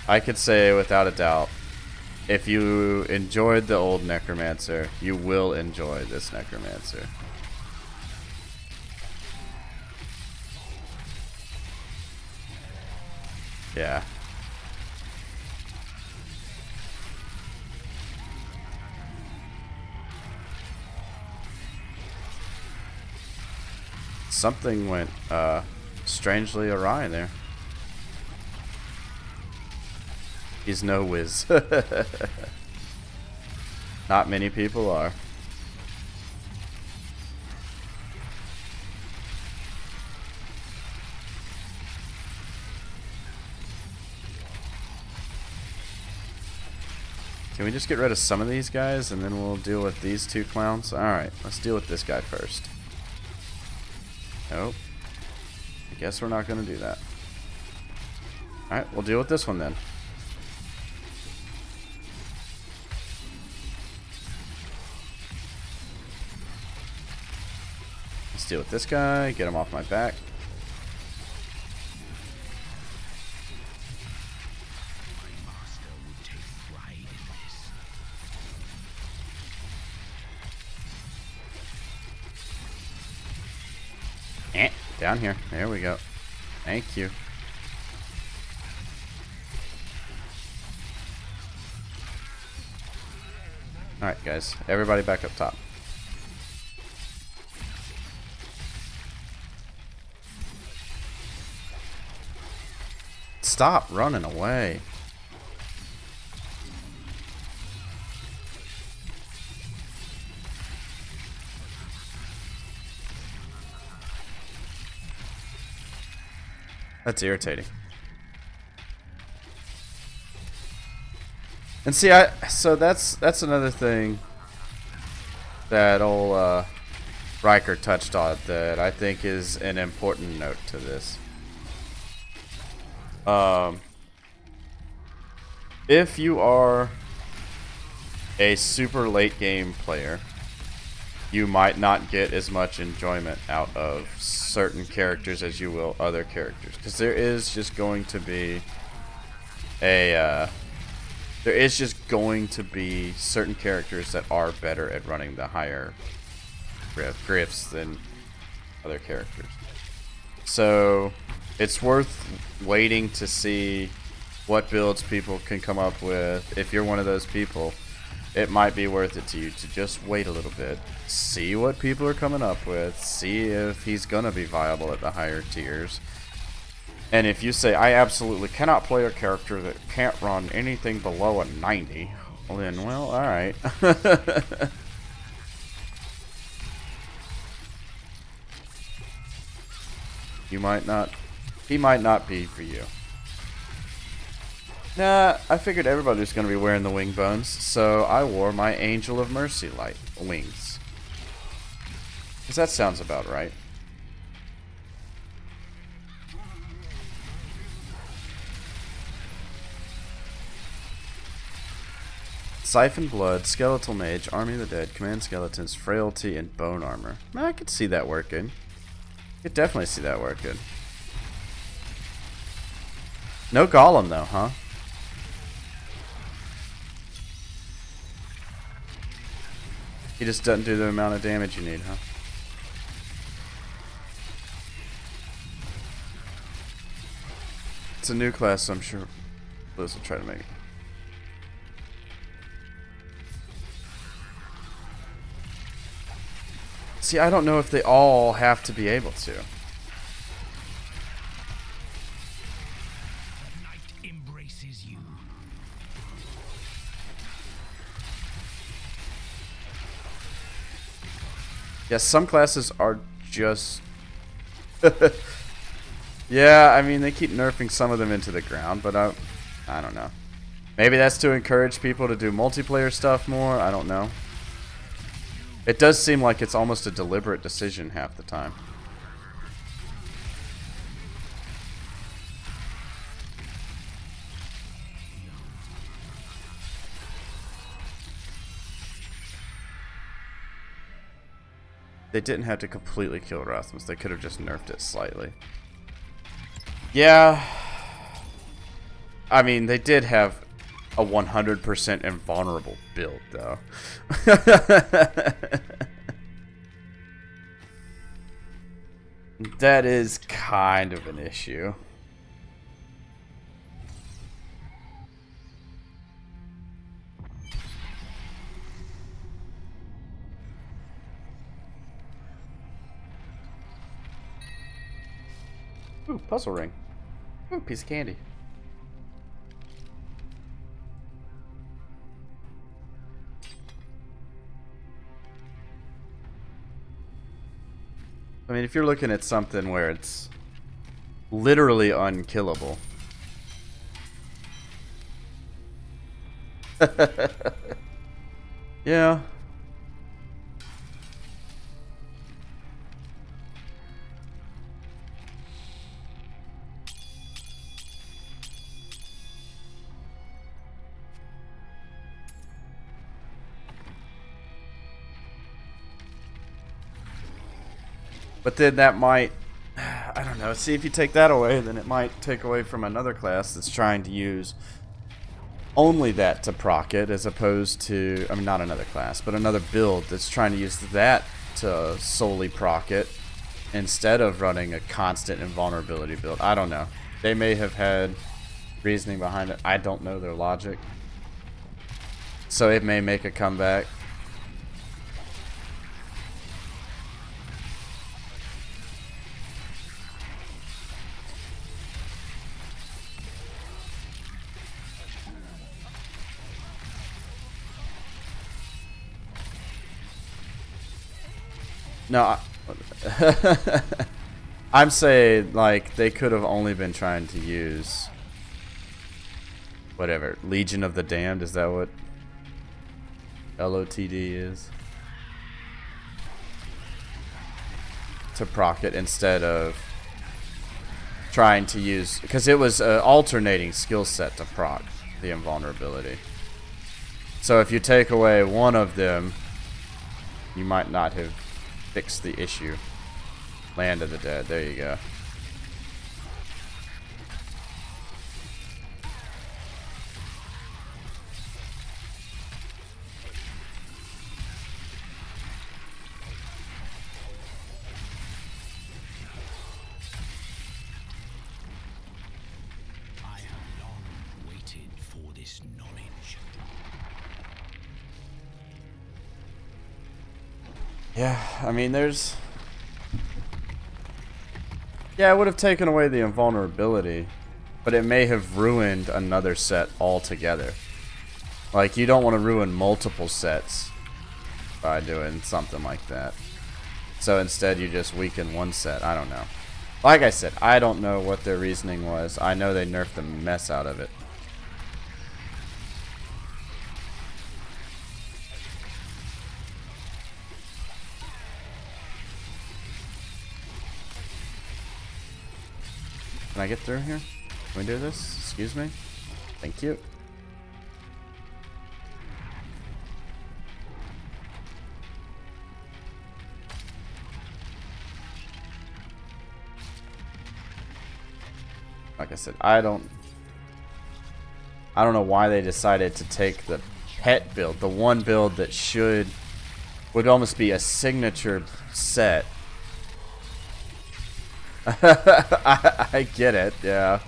I could say without a doubt, if you enjoyed the old Necromancer, you will enjoy this Necromancer. Yeah. Something went strangely awry there. He's no whiz. Not many people are. Can we just get rid of some of these guys and then we'll deal with these two clowns? Alright, let's deal with this guy first. Nope. I guess we're not going to do that. Alright, we'll deal with this one then. Let's deal with this guy, get him off my back. Down here. There we go. Thank you. Alright, guys. Everybody back up top. Stop running away. That's irritating. And see, so that's another thing that old Riker touched on that I think is an important note to this. If you are a super late game player you might not get as much enjoyment out of certain characters as you will other characters, because there is just going to be certain characters that are better at running the higher griffs than other characters. So it's worth waiting to see what builds people can come up with. If you're one of those people, it might be worth it to you to just wait a little bit, see what people are coming up with, see if he's gonna be viable at the higher tiers. And if you say, I absolutely cannot play a character that can't run anything below a 90, well then, well, alright. He might not be for you. Nah, I figured everybody was going to be wearing the wing bones, so I wore my Angel of Mercy light wings. Because that sounds about right. Siphon Blood, Skeletal Mage, Army of the Dead, Command Skeletons, Frailty, and Bone Armor. I could see that working. I could definitely see that working. No Golem though, huh? He just doesn't do the amount of damage you need, huh? It's a new class, so I'm sure Liz will try to make it. See, I don't know if they all have to be able to. Night embraces you. Yeah, some classes are just... Yeah, I mean, they keep nerfing some of them into the ground, but I don't know. Maybe that's to encourage people to do multiplayer stuff more, I don't know. It does seem like it's almost a deliberate decision half the time. They didn't have to completely kill Rasmus. They could have just nerfed it slightly. Yeah. I mean, they did have a 100% invulnerable build, though. That is kind of an issue. Ooh, puzzle ring. Ooh, piece of candy. I mean, if you're looking at something where it's literally unkillable. Yeah. But then that might, I don't know, see if you take that away, then it might take away from another class that's trying to use only that to proc it, as opposed to, I mean, not another class, but another build that's trying to use that to solely proc it instead of running a constant invulnerability build. I don't know. They may have had reasoning behind it. I don't know their logic. So it may make a comeback. No, I'm saying, like, they could have only been trying to use whatever, Legion of the Damned, is that what LOTD is? To proc it instead of trying to use, because it was an alternating skill set to proc the invulnerability. So if you take away one of them, you might not have fixed the issue. Land of the Dead. There you go. I have long waited for this knowledge. Yeah, I mean, there's... Yeah, it would have taken away the invulnerability, but it may have ruined another set altogether. Like, you don't want to ruin multiple sets by doing something like that. So instead, you just weaken one set. I don't know. Like I said, I don't know what their reasoning was. I know they nerfed the mess out of it. Can I get through here? Can we do this? Excuse me? Thank you. Like I said, I don't know why they decided to take the pet build, the one build that would almost be a signature set. I get it, yeah.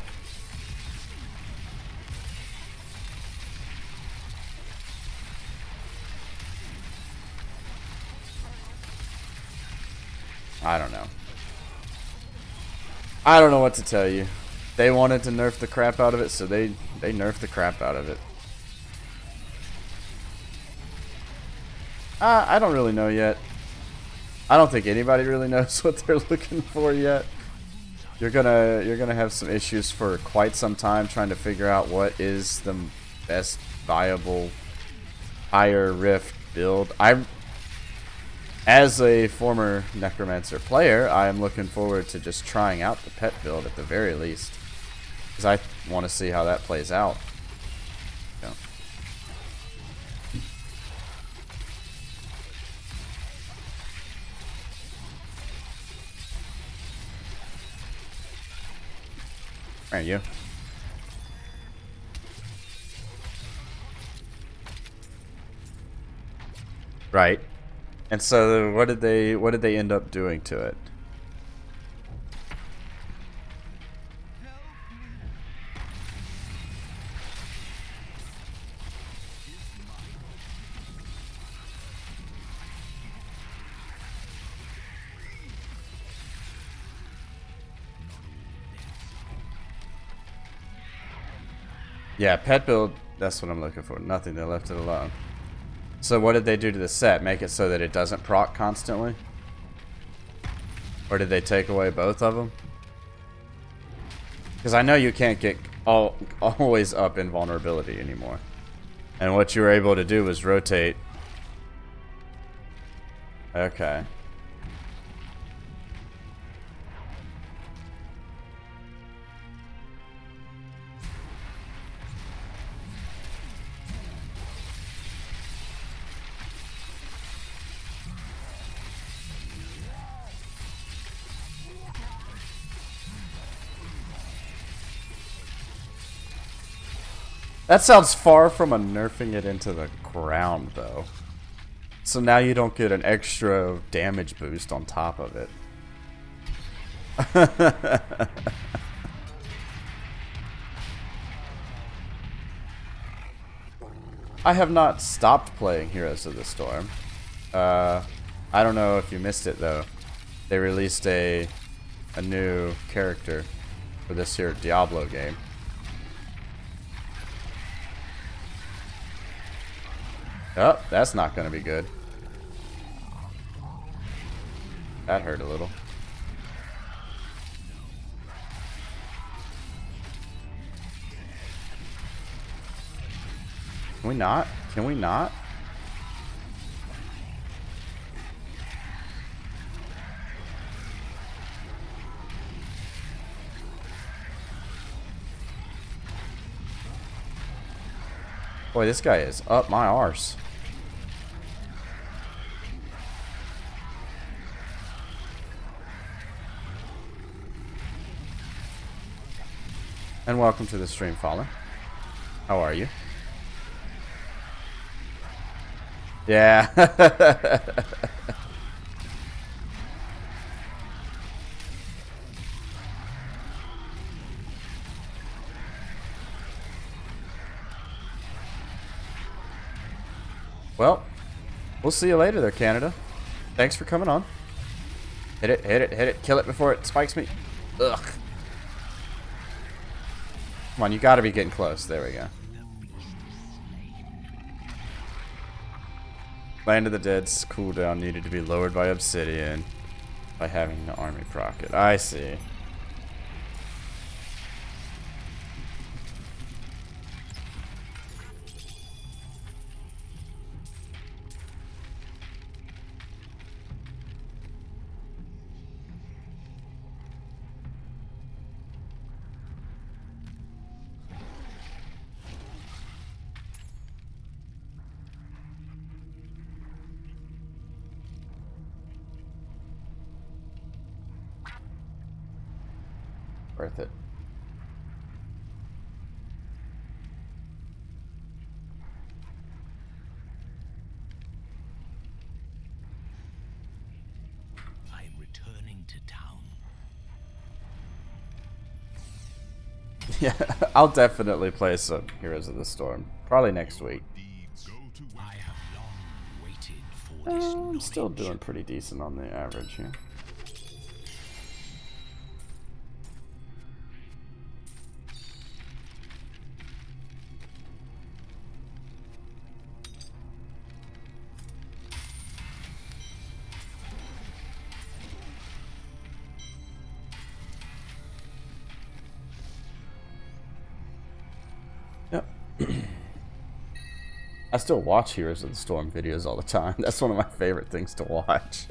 I don't know. I don't know what to tell you. They wanted to nerf the crap out of it, so they nerfed the crap out of it. I don't really know yet. I don't think anybody really knows what they're looking for yet. You're gonna have some issues for quite some time trying to figure out what is the best viable higher rift build. As a former Necromancer player, I am looking forward to just trying out the pet build at the very least, because I want to see how that plays out. Yeah. There you. Right. And so what did they end up doing to it? Yeah, pet build, that's what I'm looking for. Nothing, they left it alone. So what did they do to the set? Make it so that it doesn't proc constantly? Or did they take away both of them? Because I know you can't get always up invulnerability anymore. And what you were able to do was rotate. Okay. That sounds far from a nerfing it into the ground, though. So now you don't get an extra damage boost on top of it. I have not stopped playing Heroes of the Storm. I don't know if you missed it, though. They released a new character for this here Diablo game. Oh, that's not going to be good. That hurt a little. Can we not? Can we not? Boy, this guy is up my arse. And welcome to the stream, Fallen. How are you? Yeah. Well, we'll see you later there, Canada. Thanks for coming on. Hit it, hit it, hit it. Kill it before it spikes me. Ugh. Come on, you gotta be getting close. There we go. Land of the Dead's cooldown needed to be lowered by Obsidian by having the army proc it. I see. Worth it. I'm returning to town. Yeah, I'll definitely play some Heroes of the Storm. Probably next week. I have long waited for this I'm still knowledge. doing pretty decent on the average here. Yep. I still watch Heroes of the Storm videos all the time. That's one of my favorite things to watch.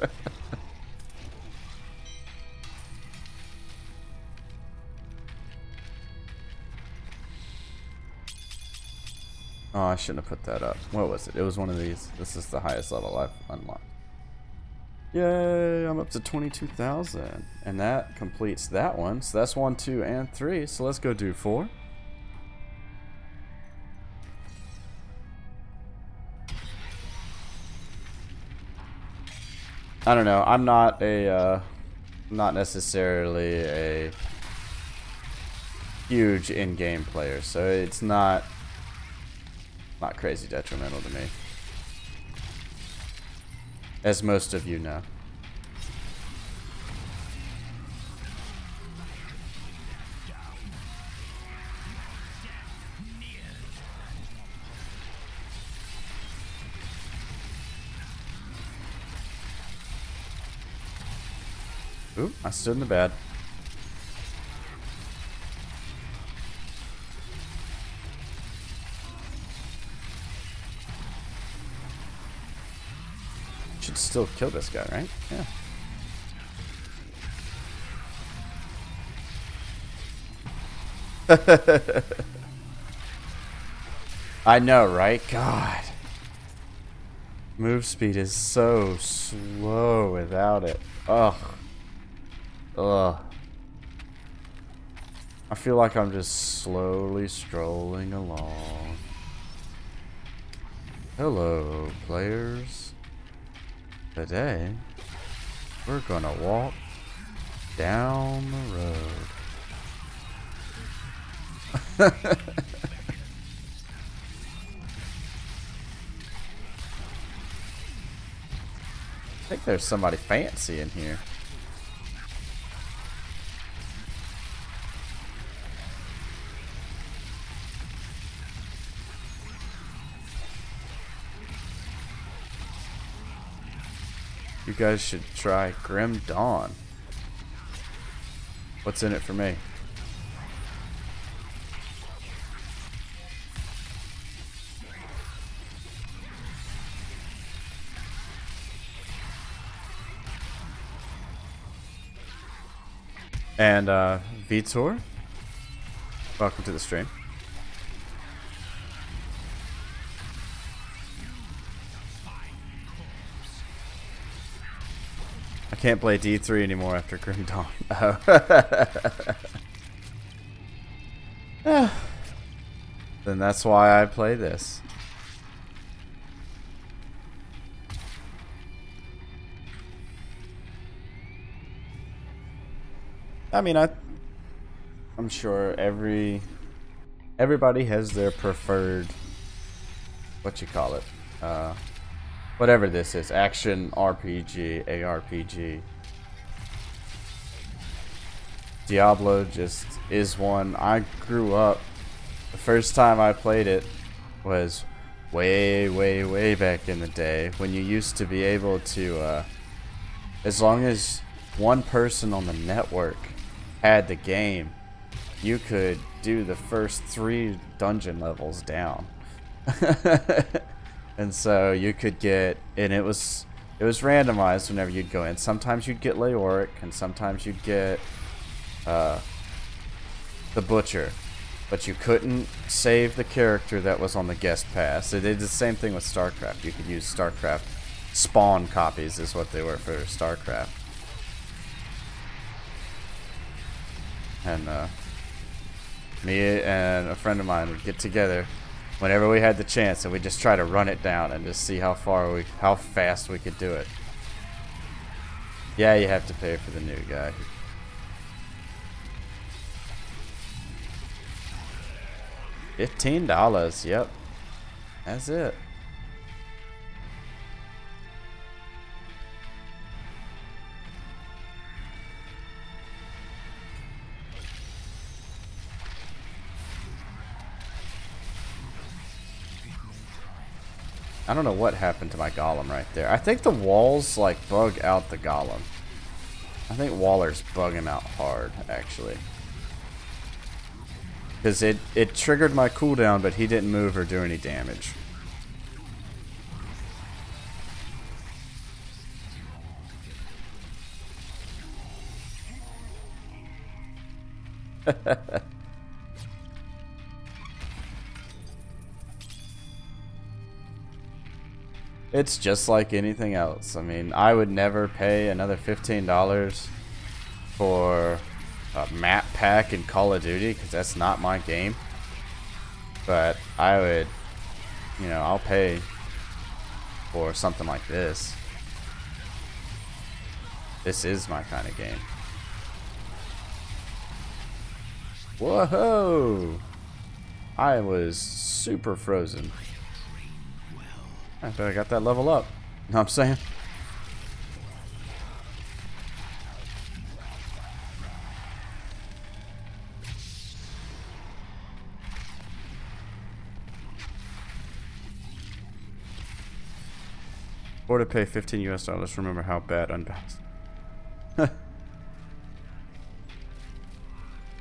Oh, I shouldn't have put that up. What was it? It was one of these. This is the highest level I've unlocked. Yay, I'm up to 22,000. And that completes that one. So that's 1, 2, and 3. So let's go do 4. I don't know. I'm not a, not necessarily a huge in-game player, so it's not crazy detrimental to me, as most of you know. Ooh, I stood in the bad. Should still kill this guy, right? Yeah. I know, right? God. Move speed is so slow without it. Ugh. Ugh. I feel like I'm just slowly strolling along. Hello, players. Today, we're gonna walk down the road. I think there's somebody fancy in here. You guys should try Grim Dawn. What's in it for me? And Vitor, welcome to the stream. I can't play D3 anymore after Grim Dawn. Oh. Then that's why I play this. I mean, I'm sure everybody has their preferred, what you call it, whatever this is, action RPG, ARPG. Diablo just is one. I grew up, the first time I played it was way back in the day when you used to be able to, as long as one person on the network had the game, you could do the first 3 dungeon levels down. And so you could get, and it was randomized whenever you'd go in. Sometimes you'd get Leoric, and sometimes you'd get the Butcher, but you couldn't save the character that was on the guest pass. They did the same thing with StarCraft. You could use StarCraft spawn copies is what they were for StarCraft. And me and a friend of mine would get together whenever we had the chance, and we'd just try to run it down and just see how fast we could do it. Yeah, you have to pay for the new guy. $15, yep. That's it. I don't know what happened to my golem right there. I think the walls like bug out the golem. I think Waller's bug him out hard, actually. Because it triggered my cooldown, but he didn't move or do any damage. It's just like anything else. I mean, I would never pay another $15 for a map pack in Call of Duty because that's not my game. But I would, you know, I'll pay for something like this. This is my kind of game. Whoa! I was super frozen. I bet I got that level up. Know what I'm saying? Or to pay $15 US. Remember how bad unbalanced.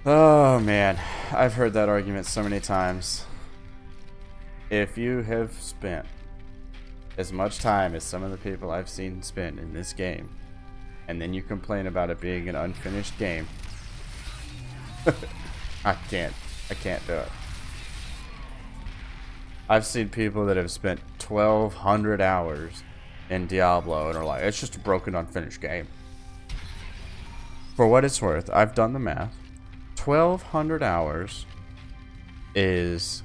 Oh man, I've heard that argument so many times. If you have spent as much time as some of the people I've seen spend in this game, and then you complain about it being an unfinished game, I can't do it. I've seen people that have spent 1,200 hours in Diablo and are like, it's just a broken, unfinished game. For what it's worth, I've done the math. 1,200 hours is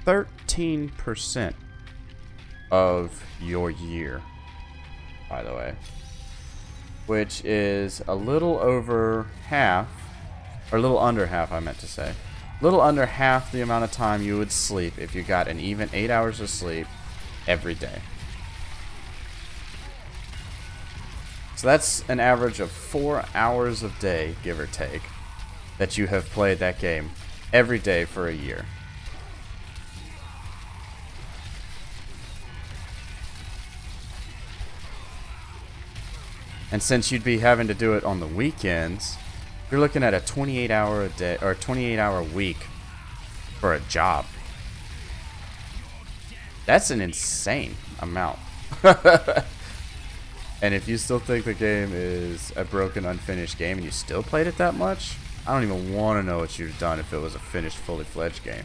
13% of your year, by the way, which is a little over half, or a little under half, I meant to say, a little under half the amount of time you would sleep if you got an even 8 hours of sleep every day. So that's an average of 4 hours a day, give or take, that you have played that game every day for a year. And since you'd be having to do it on the weekends, you're looking at a 28-hour a day or 28-hour week for a job. That's an insane amount. And if you still think the game is a broken, unfinished game and you still played it that much, I don't even want to know what you've done if it was a finished, fully fledged game.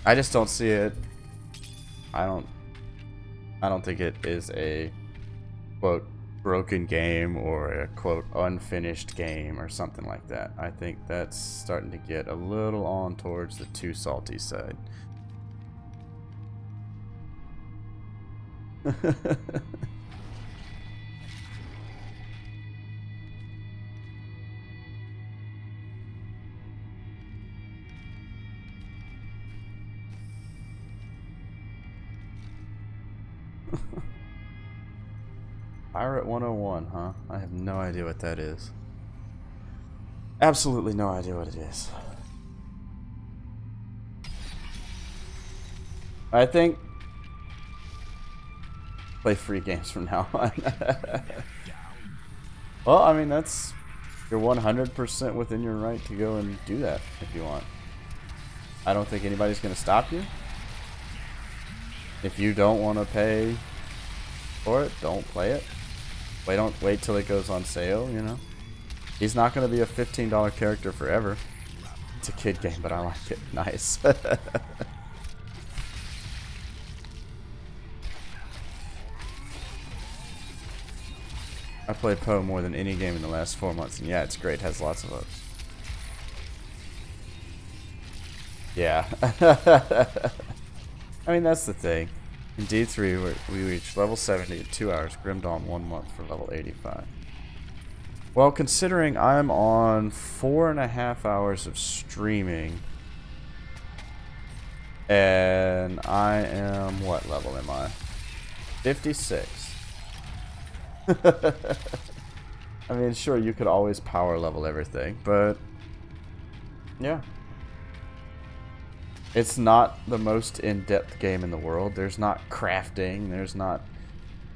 I just don't see it. I don't think it is a quote broken game or a quote unfinished game or something like that. I think that's starting to get a little on towards the too salty side. Pirate 101, huh? I have no idea what that is. Absolutely no idea what it is. I think play free games from now on. Well, I mean, that's you're 100% within your right to go and do that if you want. I don't think anybody's going to stop you. If you don't want to pay for it, don't play it. Don't wait till it goes on sale, you know. He's not going to be a $15 character forever. It's a kid game, but I like it. Nice. I played Poe more than any game in the last 4 months, and yeah, it's great. It has lots of votes. Yeah. I mean, that's the thing. In D3, we reached level 70 in 2 hours. Grim Dawn 1 month for level 85. Well, considering I'm on 4.5 hours of streaming, and I am, what level am I? 56. I mean, sure, you could always power level everything, but yeah. It's not the most in-depth game in the world. There's not crafting. There's not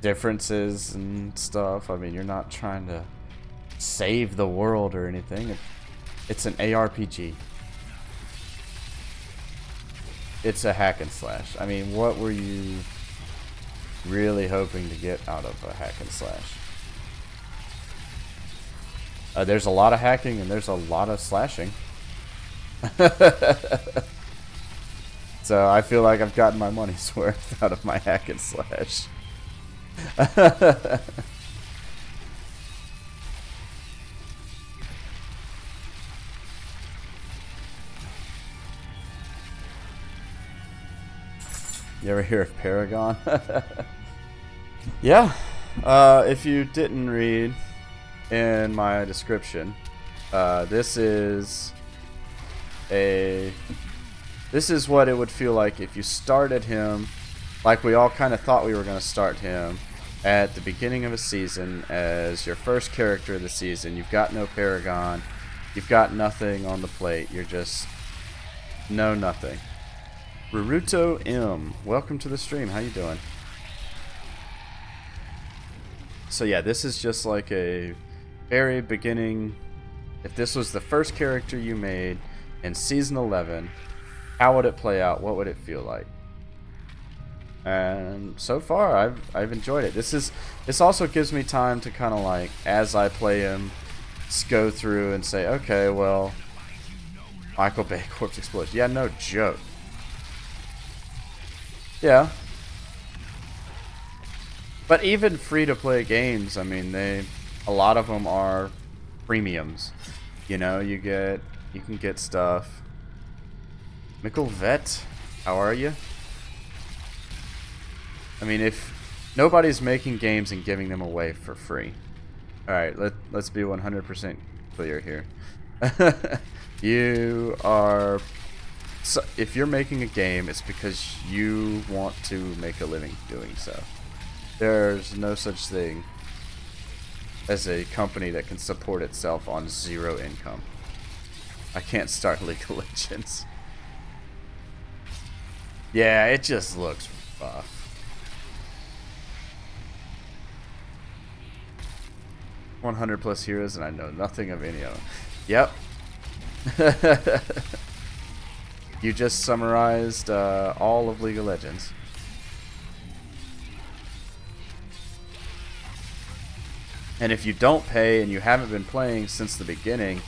differences and stuff. I mean, you're not trying to save the world or anything. It's an ARPG. It's a hack and slash. I mean, what were you really hoping to get out of a hack and slash? There's a lot of hacking and there's a lot of slashing. So I feel like I've gotten my money's worth out of my hack and slash. You ever hear of Paragon? Yeah. If you didn't read in my description, this is what it would feel like if you started him like we all kind of thought we were going to start him at the beginning of a season as your first character of the season. You've got no Paragon. You've got nothing on the plate. You're just nothing. Ruruto M, welcome to the stream. How you doing? So yeah, this is just like a very beginning. If this was the first character you made in season 11, how would it play out? What would it feel like? And so far, I've enjoyed it. This also gives me time to kind of like, as I play him, go through and say, okay, well, Michael Bay corpse explosion. Yeah, no joke. Yeah. But even free-to-play games, I mean, a lot of them are premiums. You know, you can get stuff. Mikkel Vet, how are you? I mean, if nobody's making games and giving them away for free. Alright, let's be 100% clear here. You are... So if you're making a game, it's because you want to make a living doing so. There's no such thing as a company that can support itself on zero income. I can't start League of Legends. Yeah, it just looks rough. +100 heroes and I know nothing of any of them. Yep. You just summarized all of League of Legends. And if you don't pay and you haven't been playing since the beginning,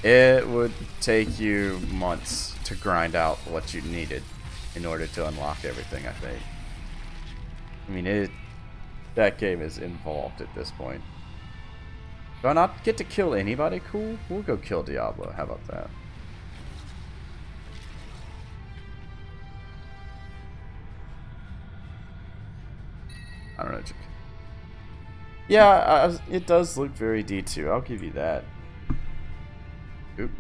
it would take you months to grind out what you needed. in order to unlock everything, I think. I mean, that game is involved at this point. Do I not get to kill anybody? Cool. We'll go kill Diablo. How about that? I don't know. Yeah, it does look very D2. I'll give you that. Oop.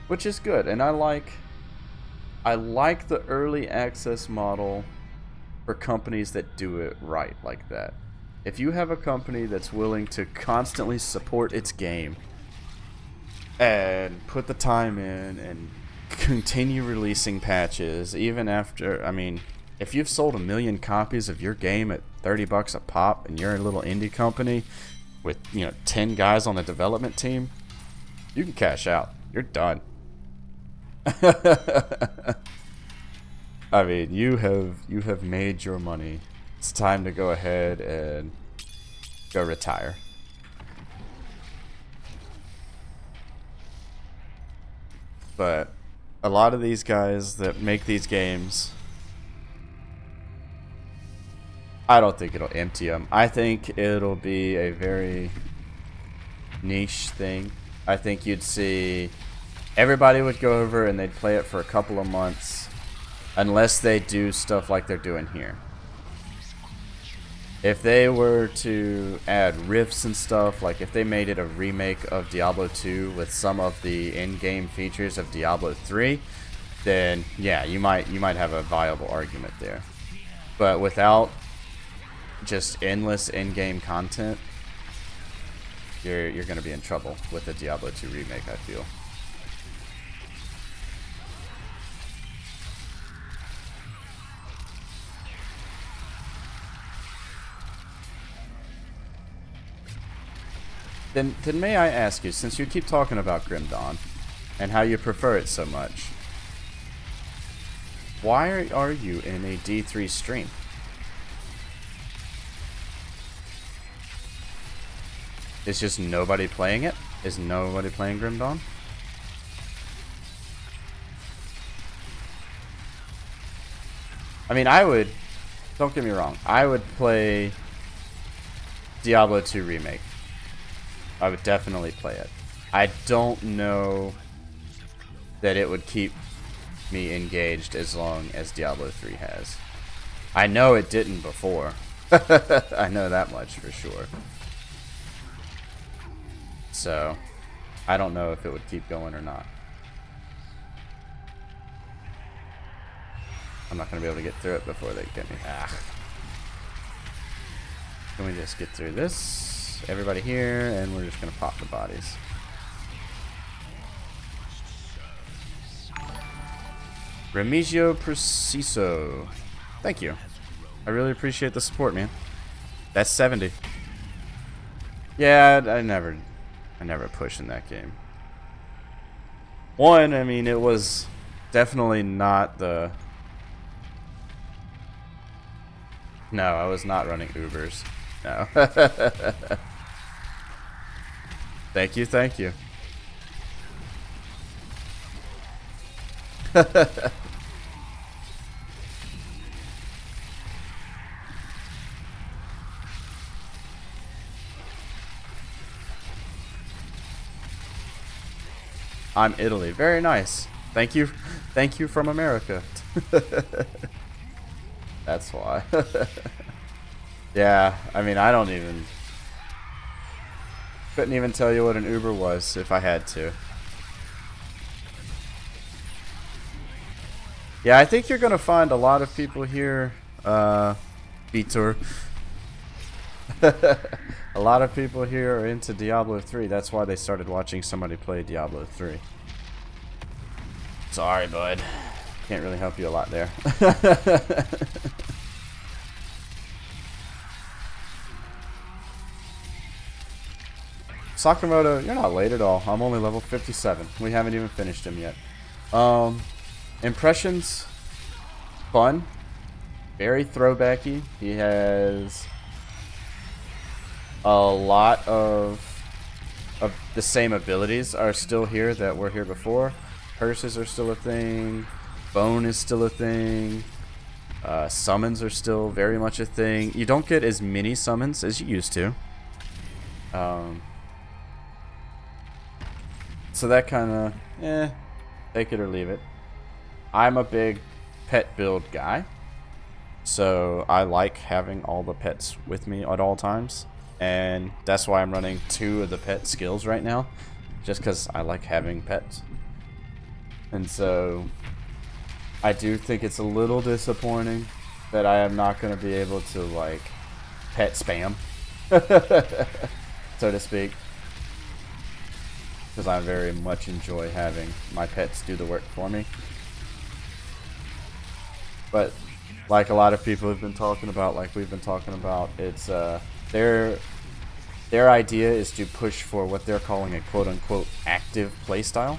Which is good, and I like the early access model for companies that do it right like that. If you have a company that's willing to constantly support its game and put the time in and continue releasing patches even after, I mean, if you've sold 1 million copies of your game at $30 a pop and you're a little indie company with, 10 guys on the development team, you can cash out. You're done. I mean, you have made your money. It's time to go ahead and go retire. But a lot of these guys that make these games, I don't think it'll empty them. I think it'll be a very niche thing. I think you'd see everybody would go over and they'd play it for a couple of months, unless they do stuff like they're doing here. If they were to add rifts and stuff, like if they made it a remake of Diablo 2 with some of the in-game features of Diablo 3, then yeah, you might have a viable argument there. But without just endless in-game content, you're going to be in trouble with the Diablo 2 remake, I feel. Then may I ask you, since you keep talking about Grim Dawn and how you prefer it so much, why are you in a D3 stream? Is just nobody playing it? Is nobody playing Grim Dawn? I mean, don't get me wrong, I would play Diablo 2 Remake. I would definitely play it. I don't know that it would keep me engaged as long as Diablo 3 has. I know it didn't before. I know that much for sure. So, I don't know if it would keep going or not. I'm not going to be able to get through it before they get me. Ah. Can we just get through this? Everybody here, and we're just going to pop the bodies. Remigio Preciso. Thank you. I really appreciate the support, man. That's 70. Yeah, I never pushed in that game. One, I mean, it was definitely not the... No, I was not running Ubers. No. Thank you, thank you. I'm Italy. Very nice. Thank you from America. That's why. Yeah, I mean, couldn't even tell you what an Uber was if I had to. Yeah, I think you're gonna find a lot of people here, Vitor. A lot of people here are into Diablo 3. That's why they started watching somebody play Diablo 3. Sorry, bud. Can't really help you a lot there. Sakamoto, you're not late at all. I'm only level 57. We haven't even finished him yet. Impressions, fun, very throwbacky. He has a lot of the same abilities are still here that were here before. Curses are still a thing. Bone is still a thing. Summons are still very much a thing. You don't get as many summons as you used to. So that kind of, take it or leave it. I'm a big pet build guy. So I like having all the pets with me at all times. And that's why I'm running 2 of the pet skills right now. Just because I like having pets. And so I do think it's a little disappointing that I am not going to be able to, like, pet spam, so to speak. Because I very much enjoy having my pets do the work for me. But like a lot of people have been talking about, like we've been talking about, it's their idea is to push for what they're calling a quote-unquote active playstyle.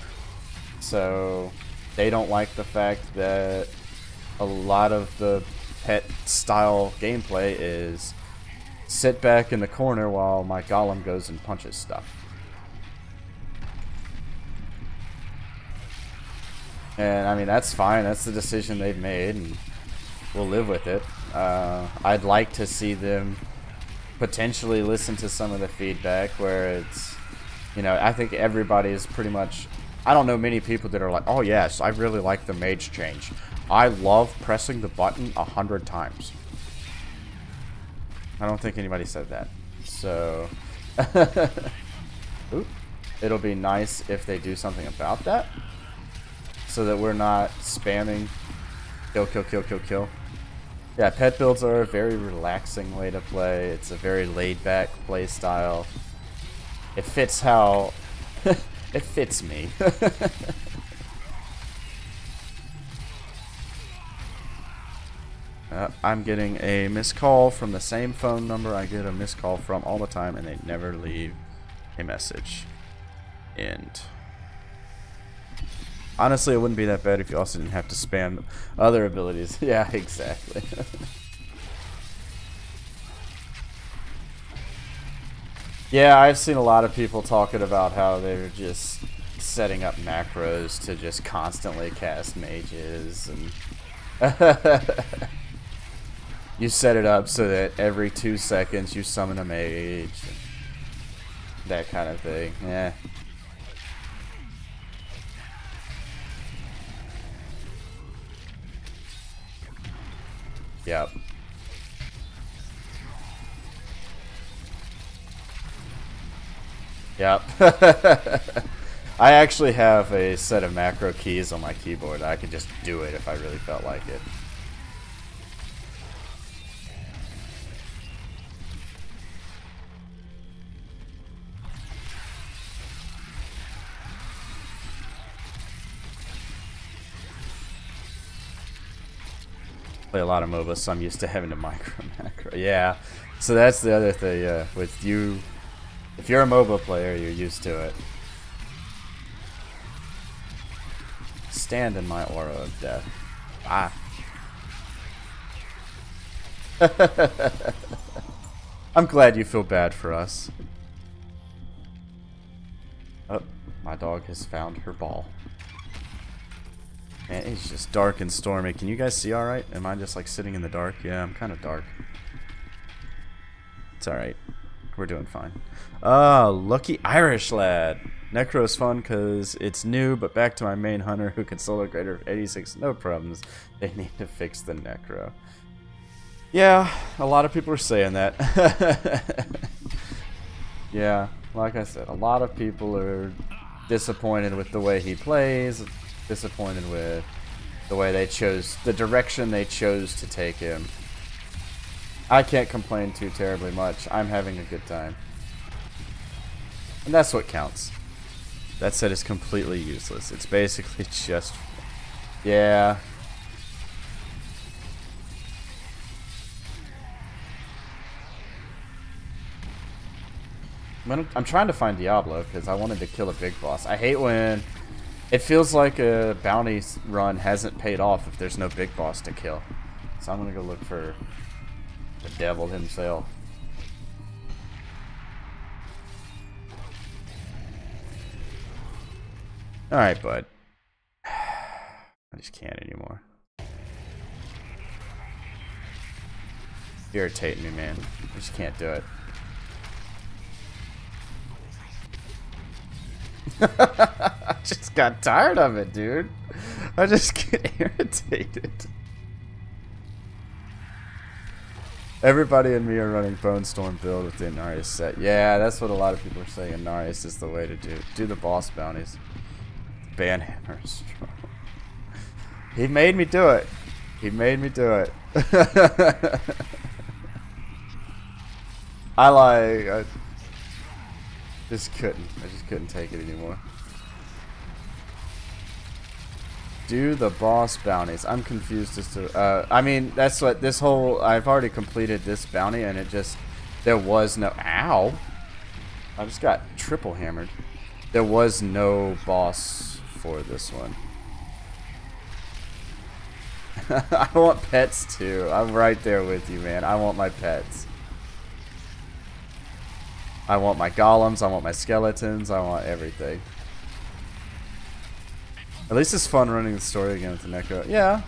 So they don't like the fact that a lot of the pet style gameplay is sit back in the corner while my golem goes and punches stuff. And I mean, that's fine, that's the decision they've made, and we'll live with it. I'd like to see them potentially listen to some of the feedback where it's, you know, I think everybody is pretty much, I don't know many people that are like, oh yes, I really like the mage change. I love pressing the button 100 times. I don't think anybody said that. So, ooh, it'll be nice if they do something about that. So that we're not spamming kill, kill, kill, kill, kill. Yeah, pet builds are a very relaxing way to play. It's a very laid-back play style. It fits how... it fits me. I'm getting a missed call from the same phone number I get a missed call from all the time, and they never leave a message. End. Honestly, it wouldn't be that bad if you also didn't have to spam other abilities. Yeah, exactly. Yeah, I've seen a lot of people talking about how they're just setting up macros to just constantly cast mages, and you set it up so that every 2 seconds you summon a mage, that kind of thing. Yeah. Yep. Yep. I actually have a set of macro keys on my keyboard. I could just do it if I really felt like it. Play a lot of MOBA, so I'm used to having to macro. Yeah, so that's the other thing. With you, if you're a MOBA player, you're used to it. Stand in my aura of death. Ah. I'm glad you feel bad for us. Oh, my dog has found her ball. Man, it's just dark and stormy. Can you guys see alright? Am I just like sitting in the dark? Yeah, I'm kind of dark. It's alright. We're doing fine. Lucky Irish lad. Necro is fun because it's new, but back to my main hunter who can solo greater of 86. No problems. They need to fix the Necro. Yeah, a lot of people are saying that. Yeah, like I said, a lot of people are disappointed with the way he plays. Disappointed with the way they chose, the direction they chose to take him. I can't complain too terribly much. I'm having a good time. And that's what counts. That set is completely useless. It's basically just... Yeah. I'm trying to find Diablo because I wanted to kill a big boss. I hate when It feels like a bounty run hasn't paid off if there's no big boss to kill. So I'm gonna go look for the devil himself. Alright, bud. I just can't anymore. Irritating me, man. I just can't do it. I just got tired of it, dude. I just get irritated. Everybody and me are running Bone Storm build with the Inarius set. Yeah, that's what a lot of people are saying. Inarius is the way to do the boss bounties. Banhammer is strong. He made me do it. He made me do it. I just couldn't take it anymore. Do the boss bounties. I'm confused as to I mean, that's what this whole, I've already completed this bounty and it just, there was no, ow, I just got triple hammered. There was no boss for this one. I want pets too. I'm right there with you, man. I want my pets. I want my golems, I want my skeletons, I want everything. At least it's fun running the story again with the Necro. Yeah.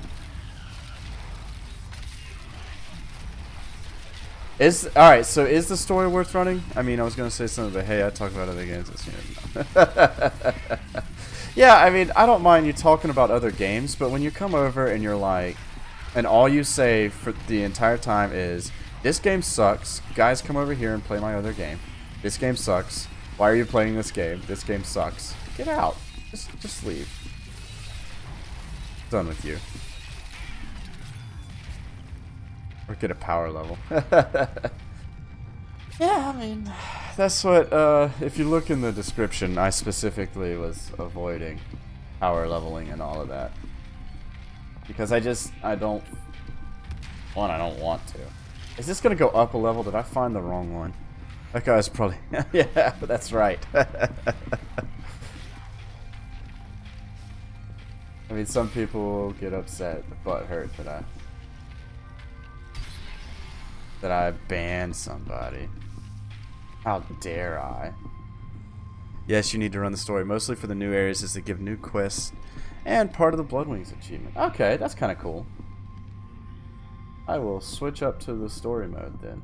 Alright, so is the story worth running? I mean, I was going to say something, but hey, I talk about other games. Yeah, I mean, I don't mind you talking about other games, but when you come over and you're like, and all you say for the entire time is, this game sucks, guys come over here and play my other game. This game sucks. Why are you playing this game? This game sucks. Get out. Just leave. Done with you. Or get a power level. Yeah, I mean, that's what, if you look in the description, I specifically was avoiding power leveling and all of that. Because I don't want to. Is this going to go up a level? Did I find the wrong one? That guy's probably, yeah, that's right. I mean, some people get upset, the butt hurt that I banned somebody. How dare I? Yes, you need to run the story, mostly for the new areas as they give new quests and part of the Bloodwings achievement. Okay, that's kind of cool. I will switch up to the story mode then.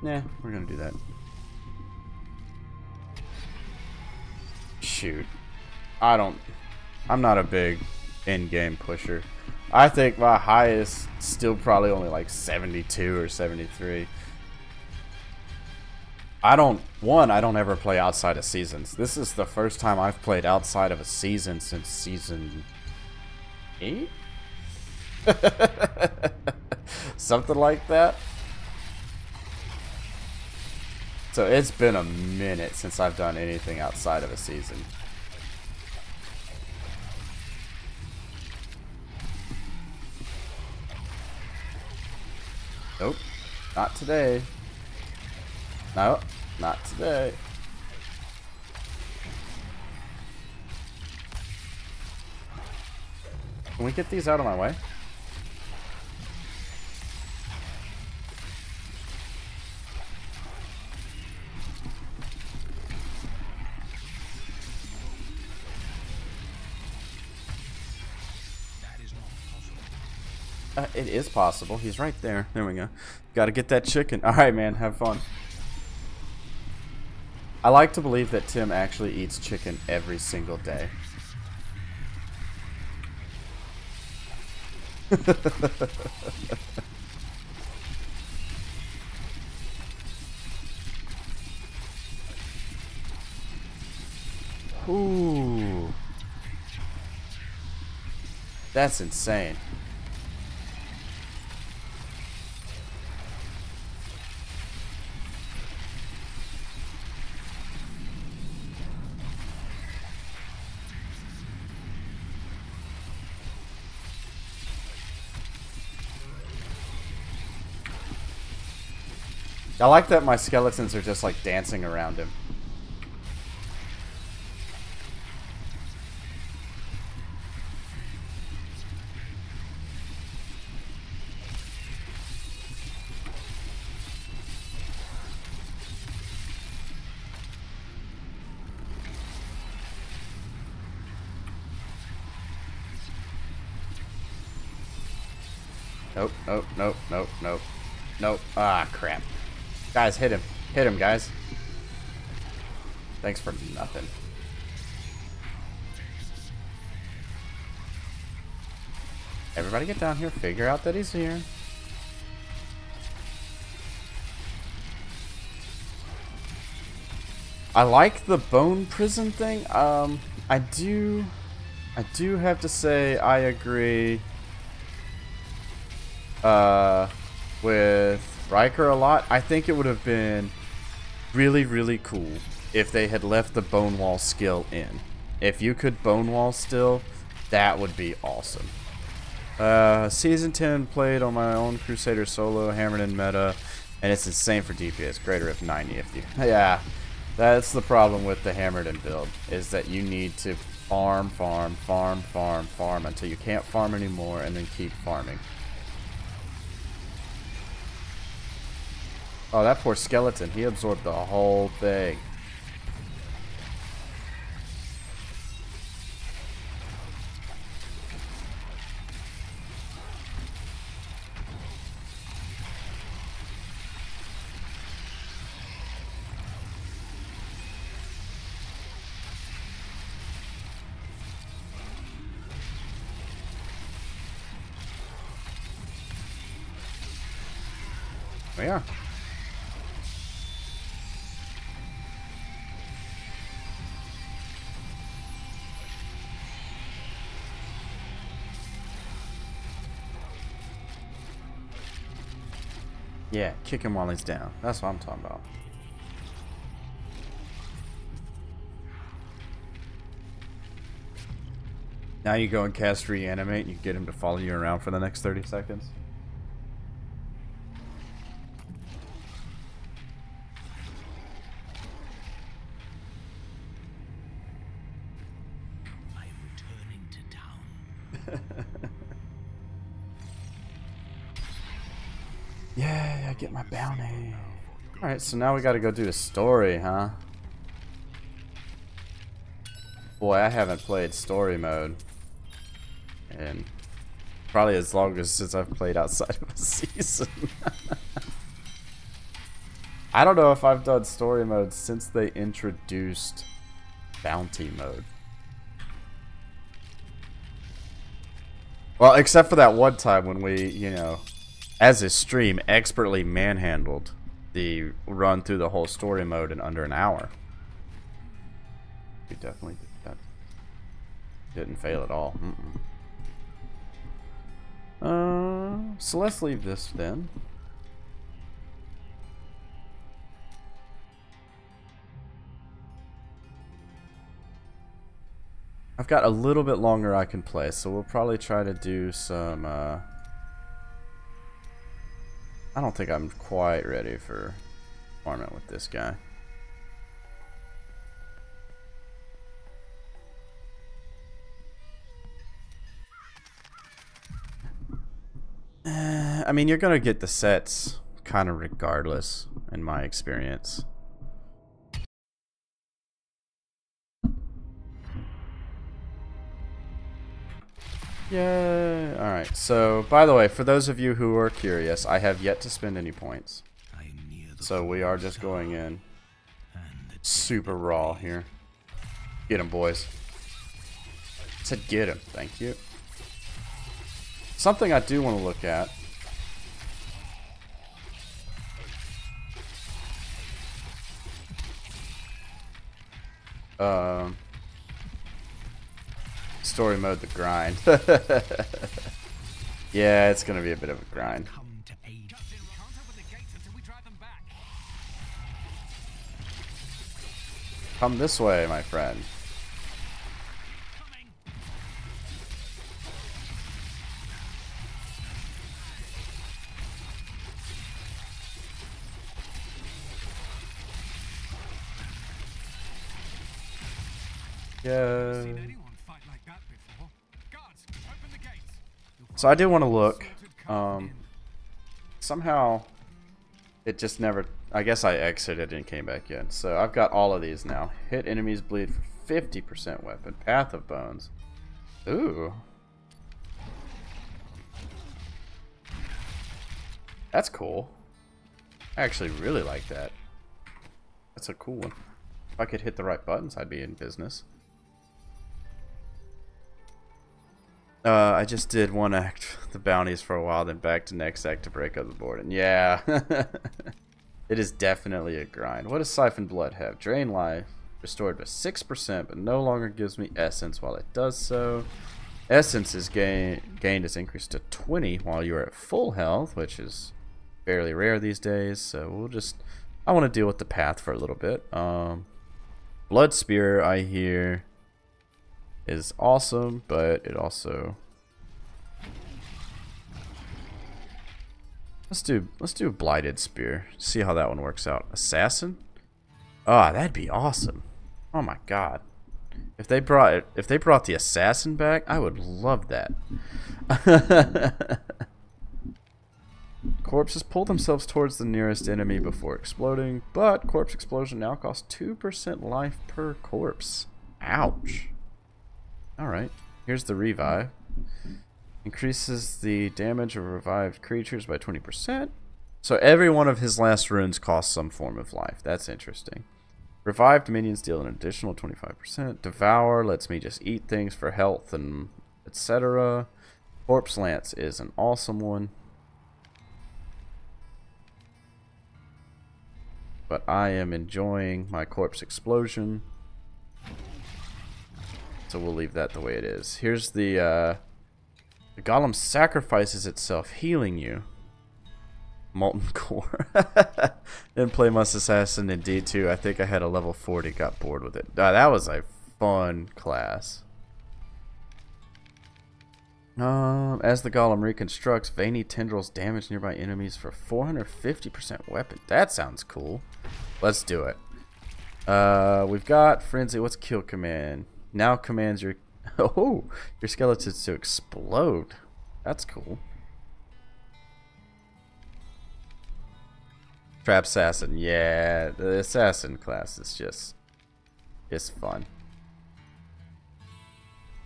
Yeah, we're gonna do that. Shoot. I'm not a big in-game pusher. I think my highest still probably only like 72 or 73. I don't ever play outside of seasons. This is the first time I've played outside of a season since season 8? Something like that. So it's been a minute since I've done anything outside of a season. Nope, not today. No, not today. Can we get these out of my way? It is possible. He's right there. There we go. Got to get that chicken. All right, man. Have fun. I like to believe that Tim actually eats chicken every single day. Ooh. That's insane. I like that my skeletons are just like dancing around him. Nope, nope, nope, nope, nope. Nope. Ah, crap. Guys, hit him. Hit him, guys. Thanks for nothing. Everybody get down here. Figure out that he's here. I like the bone prison thing. I do have to say I agree with Riker a lot. I think it would have been really, really cool if they had left the bone wall skill in. If you could bone wall still, that would be awesome. Season 10 played on my own Crusader solo, hammered in meta, and it's insane for DPS. Greater if 90 if you... Yeah, that's the problem with the hammered in build, is that you need to farm until you can't farm anymore, and then keep farming. Oh, that poor skeleton. He absorbed the whole thing. We are. Yeah, kick him while he's down. That's what I'm talking about. Now you go and cast reanimate and you get him to follow you around for the next 30 seconds. I am returning to town. Yeah, I get my bounty. Alright, so now we gotta go do the story, huh? Boy, I haven't played story mode in probably as long as since I've played outside of a season. I don't know if I've done story mode since they introduced bounty mode. Well, except for that one time when we, you know, as a stream, expertly manhandled the run through the whole story mode in under an hour. We definitely did that. Didn't fail at all. So let's leave this then. I've got a little bit longer I can play, so we'll probably try to do some, I don't think I'm quite ready for farming with this guy. I mean, you're gonna get the sets kind of regardless, in my experience. Yay! Alright, so, by the way, for those of you who are curious, I have yet to spend any points. So we are just going in super raw here. Get him, boys. I said get him, thank you. Something I do want to look at. Story mode, the grind. Yeah, it's gonna be a bit of a grind. Come this way, my friend. Yeah. Seen anyone fight like that before. Guards, open the gates. So I did want to look. Somehow it just never. I guess I exited and came back in. So I've got all of these now. Hit enemies bleed for 50% weapon. Path of Bones. Ooh. That's cool. I actually really like that. That's a cool one. If I could hit the right buttons, I'd be in business. I just did one act, the bounties for a while, then back to next act to break up the board. And yeah, it is definitely a grind. What does Siphon Blood have? Drain life, restored by 6%, but no longer gives me essence while it does so. Essence is gained is increased to 20 while you're at full health, which is fairly rare these days. So we'll just, I want to deal with the path for a little bit. Blood Spear, I hear, is awesome, but it also, let's do Blighted Spear. See how that one works out. Assassin? Ah, that'd be awesome. Oh my god. If they brought the assassin back, I would love that. Corpses pull themselves towards the nearest enemy before exploding, but corpse explosion now costs 2% life per corpse. Ouch. Alright, here's the revive. Increases the damage of revived creatures by 20%. So every one of his last runes costs some form of life. That's interesting. Revived minions deal an additional 25%. Devour lets me just eat things for health and etc. Corpse Lance is an awesome one. But I am enjoying my corpse explosion. So we'll leave that the way it is. Here's the golem sacrifices itself, healing you. Molten Core. Didn't play much Assassin in D2. I think I had a level 40, got bored with it. That was a fun class. As the golem reconstructs, veiny tendrils damage nearby enemies for 450% weapon. That sounds cool. Let's do it. We've got Frenzy. What's kill command? Now commands your your skeletons to explode. That's cool. Trap Assassin. Yeah, the Assassin class is just fun.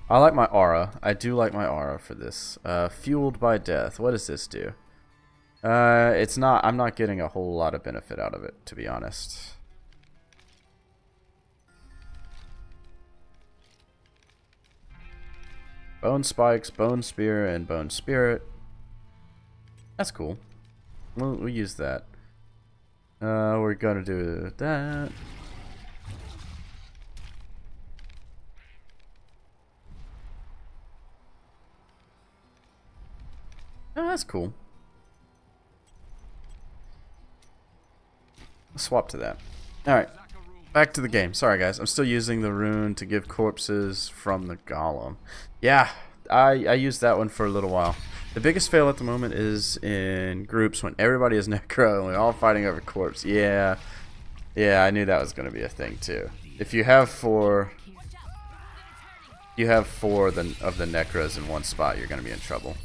I like my aura. I do like my aura for this. Fueled by death. What does this do? It's not. I'm not getting a whole lot of benefit out of it, to be honest. Bone Spikes, Bone Spear, and Bone Spirit. That's cool. We'll use that. We're gonna do that. Oh, that's cool. Let's swap to that. Alright. Back to the game. Sorry guys. I'm still using the rune to give corpses from the golem. Yeah, I used that one for a little while. The biggest fail at the moment is in groups when everybody is necro and we're all fighting over corpse. Yeah, I knew that was going to be a thing too. If you have four of the necros in one spot, you're going to be in trouble.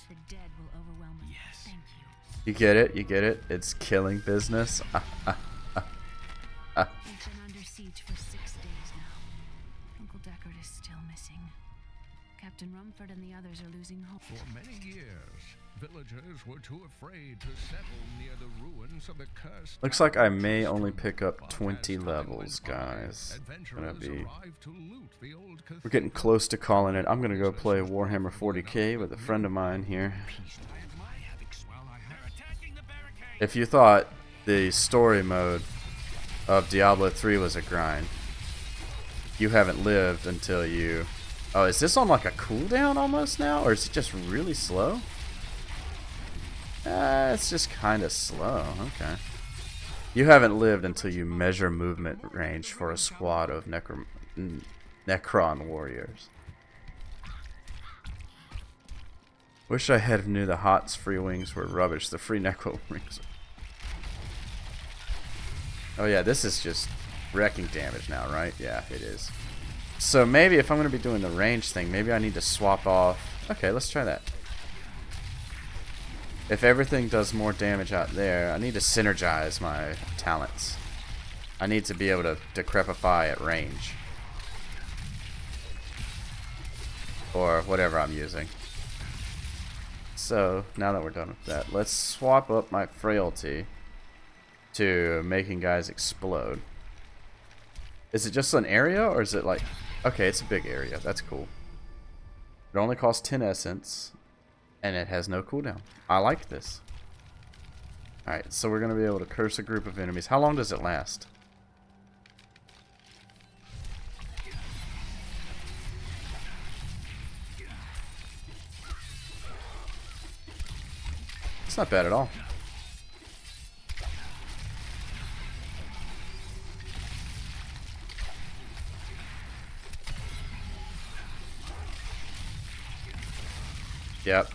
The dead will overwhelm us. Yes. Thank you. You get it? You get it? It's killing business. We've been under siege for 6 days now. Uncle Deckard is still missing. Captain Rumford and the others are losing hope. For many years, villagers were too afraid to settle near the ruins of the cursed. Looks like I may only pick up 20 levels, guys. We're getting close to calling it. I'm gonna go play Warhammer 40k with a friend of mine here. If you thought the story mode of Diablo 3 was a grind, you haven't lived until you... Oh, is this on like a cooldown almost now? Or is it just really slow? It's just kind of slow. Okay. You haven't lived until you measure movement range for a squad of Necron warriors. Wish I had knew the HOTS free wings were rubbish. The free Necro wings. Oh yeah, this is just wrecking damage now, right? Yeah, it is. So maybe if I'm going to be doing the range thing, maybe I need to swap off. Okay, let's try that. If everything does more damage out there, I need to synergize my talents. I need to be able to decrepify at range. Or whatever I'm using. So, now that we're done with that, let's swap up my frailty to making guys explode. Is it just an area, or is it like... Okay, it's a big area. That's cool. It only costs 10 essence, and it has no cooldown. I like this. Alright, so we're going to be able to curse a group of enemies. How long does it last? It's not bad at all. Yep.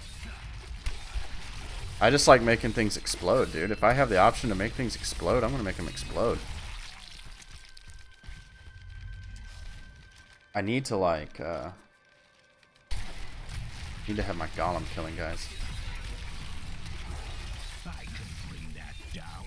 I just like making things explode, dude. If I have the option to make things explode, I'm gonna make them explode. I need to like, need to have my golem killing guys. I can bring that down.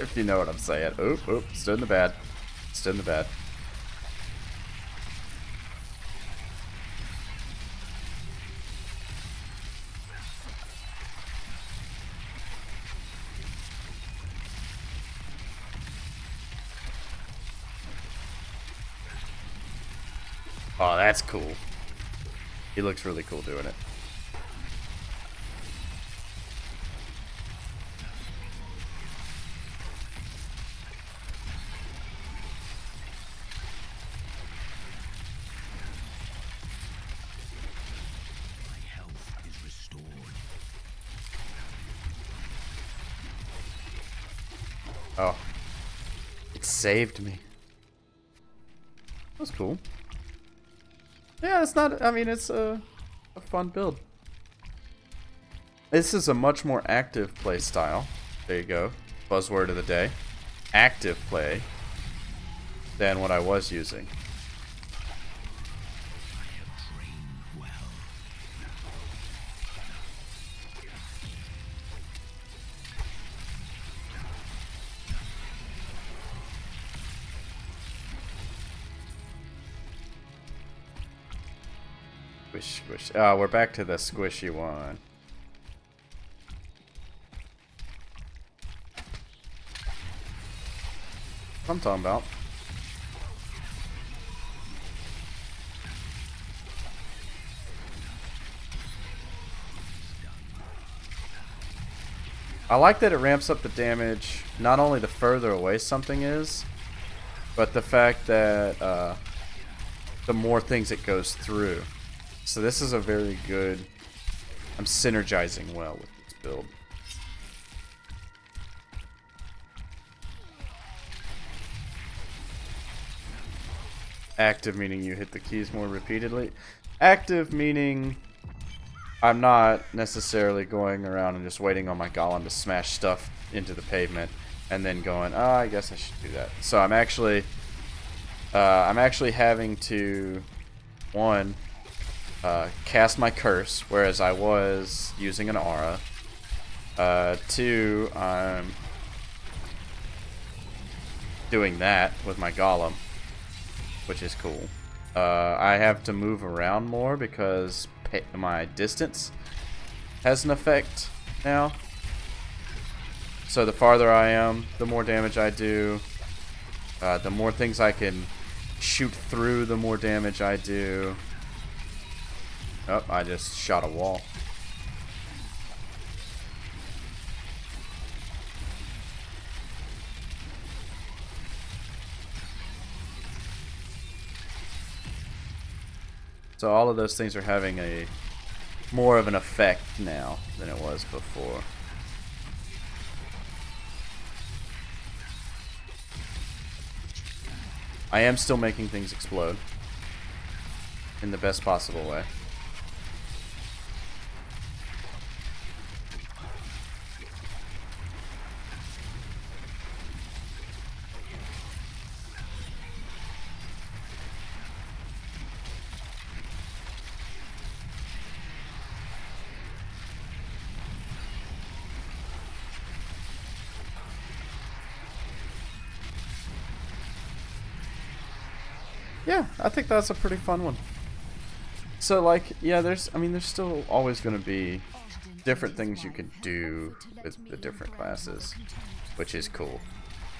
If you know what I'm saying. Oop, oop, stood in the bad. Stood in the bad. Oh, that's cool. He looks really cool doing it. Oh. It saved me. That was cool. Yeah, it's not... I mean, it's a fun build. This is a much more active play style. There you go. Buzzword of the day. Active play than what I was using. Squish, squish. Oh, we're back to the squishy one. I'm talking about. I like that it ramps up the damage, not only the further away something is, but the fact that the more things it goes through. So this is a very good... I'm synergizing well with this build. Active meaning you hit the keys more repeatedly. Active meaning I'm not necessarily going around and just waiting on my golem to smash stuff into the pavement and then going, oh, I guess I should do that. So I'm actually having to, one, cast my curse, whereas I was using an aura. Two, I'm doing that with my golem, which is cool. I have to move around more because my distance has an effect now. So the farther I am, the more damage I do. The more things I can shoot through, the more damage I do. Oh, I just shot a wall. So all of those things are having a more of an effect now than it was before. I am still making things explode in the best possible way. Yeah, I think that's a pretty fun one. So like, yeah, there's still always going to be different things you can do with the different classes, which is cool.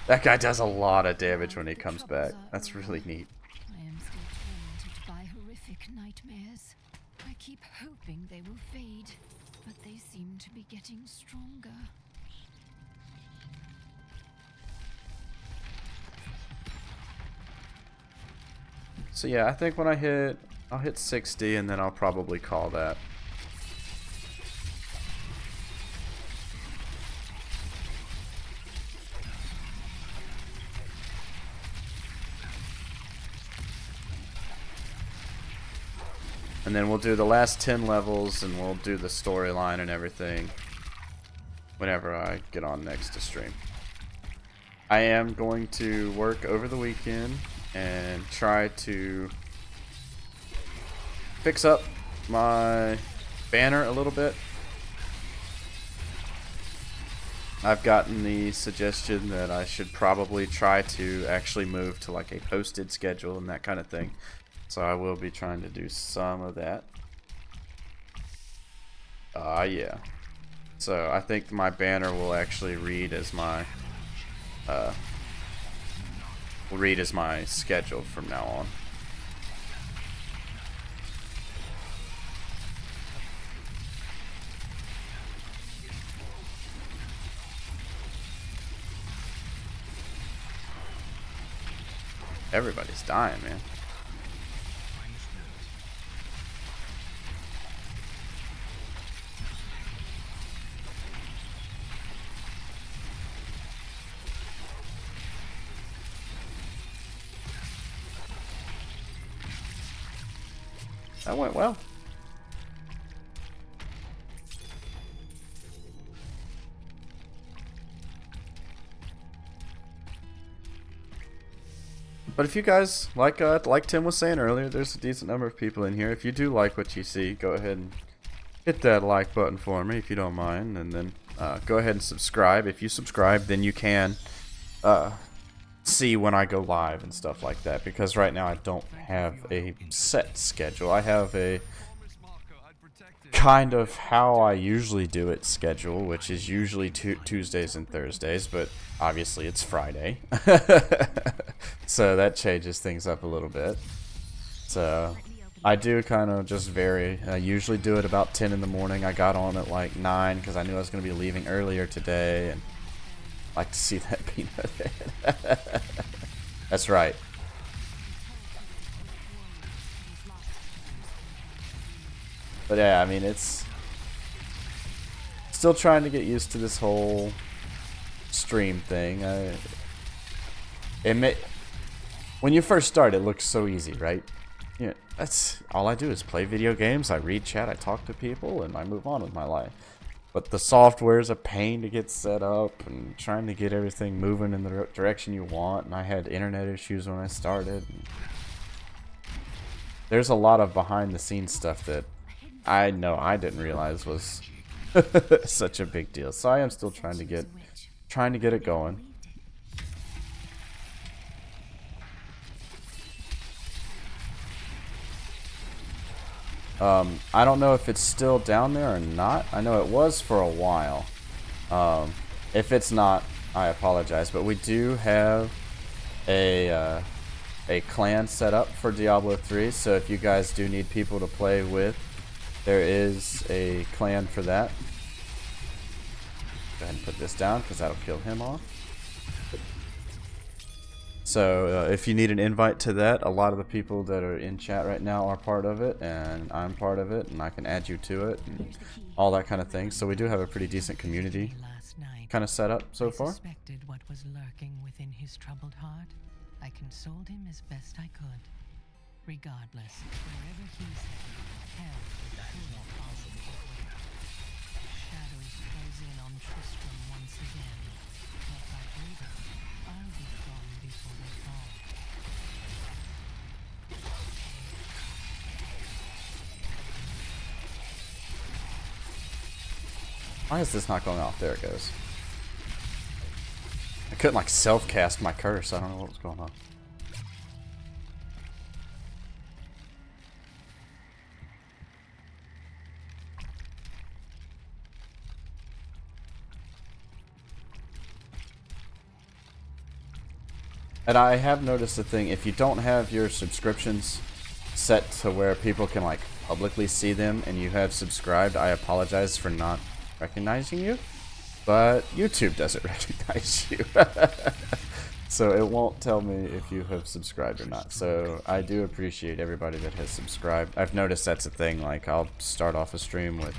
That guy does a lot of damage when he comes back. That's really neat. I am still tormented by horrific nightmares. I keep hoping they will fade, but they seem to be getting stronger. So yeah, I think when I'll hit 60 and then I'll probably call that. And then we'll do the last 10 levels and we'll do the storyline and everything whenever I get on next to stream. I am going to work over the weekend and try to fix up my banner a little bit. I've gotten the suggestion that I should probably try to actually move to like a posted schedule and that kind of thing. So I will be trying to do some of that. Yeah. So I think my banner will actually read as my schedule from now on. Everybody's dying, man. That went well. But if you guys like Tim was saying earlier, there's a decent number of people in here. If you do like what you see, go ahead and hit that like button for me if you don't mind, and then go ahead and subscribe. If you subscribe, then you can see when I go live and stuff like that, because right now I don't have a set schedule. I have a kind of how I usually do it schedule, which is usually Tuesdays and Thursdays, but obviously it's Friday. So that changes things up a little bit. So I do kind of just vary. I usually do it about 10 in the morning. I got on at like 9 because I knew I was going to be leaving earlier today, and I like to see that peanut head. That's right. But yeah, I mean, it's still trying to get used to this whole stream thing. When you first start, it looks so easy, right? Yeah, that's all I do is play video games. I read chat, I talk to people, and I move on with my life. But the software is a pain to get set up, and trying to get everything moving in the direction you want. And I had internet issues when I started. There's a lot of behind-the-scenes stuff that I know I didn't realize was such a big deal. So I am still trying to get it going. I don't know if it's still down there or not. I know it was for a while. If it's not, I apologize. But we do have a clan set up for Diablo 3. So if you guys do need people to play with, there is a clan for that. Go ahead and put this down because that'll kill him off. So if you need an invite to that, a lot of the people that are in chat right now are part of it, and I'm part of it, and I can add you to it, and all that kind of thing. So we do have a pretty decent community kind of set up so far. Suspected what was lurking within his troubled heart. I consoled him as best I could. Regardless, wherever he's headed, hell will surely follow me. Shadows close in on Tristram once again, but by daybreak, I'll be gone before they fall. Why is this not going off? There it goes. I couldn't like self-cast my curse. I don't know what was going on. And I have noticed a thing, if you don't have your subscriptions set to where people can like publicly see them and you have subscribed, I apologize for not recognizing you, but YouTube doesn't recognize you. So it won't tell me if you have subscribed or not. So I do appreciate everybody that has subscribed. I've noticed that's a thing, like I'll start off a stream with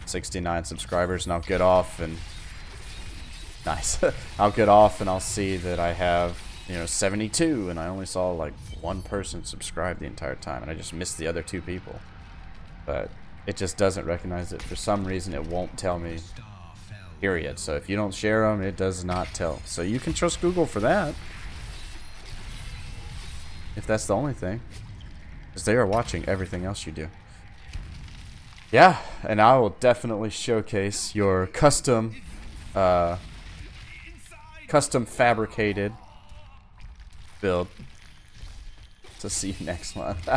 69 subscribers and I'll get off and nice. I'll get off and I'll see that I have, you know, 72 and I only saw like one person subscribe the entire time and I just missed the other 2 people. But it just doesn't recognize it. For some reason it won't tell me, period. So if you don't share them, it does not tell. So you can trust Google for that, if that's the only thing, because they are watching everything else you do. Yeah, and I will definitely showcase your custom fabricated build to see next month.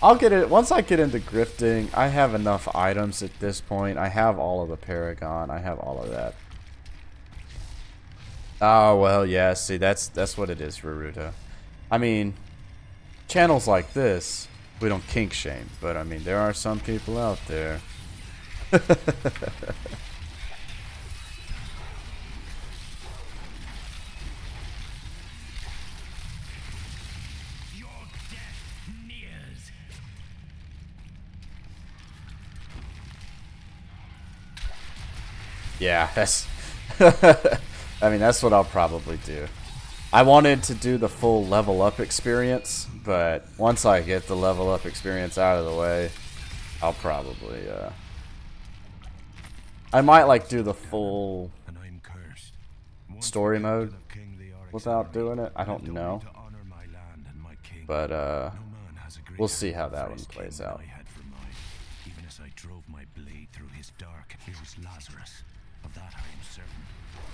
I'll get it once I get into grifting. I have enough items at this point. I have all of the Paragon. I have all of that. Oh well, yeah. See, that's what it is, Raruto. I mean, channels like this, we don't kink shame, but I mean, there are some people out there. Yeah, that's I mean, that's what I'll probably do. I wanted to do the full level up experience, but once I get the level up experience out of the way, I'll probably I might like do the full story mode without doing it. I don't know. But we'll see how that one plays out. Even as I drove my blade through his dark, it was Lazarus. Of that I am certain.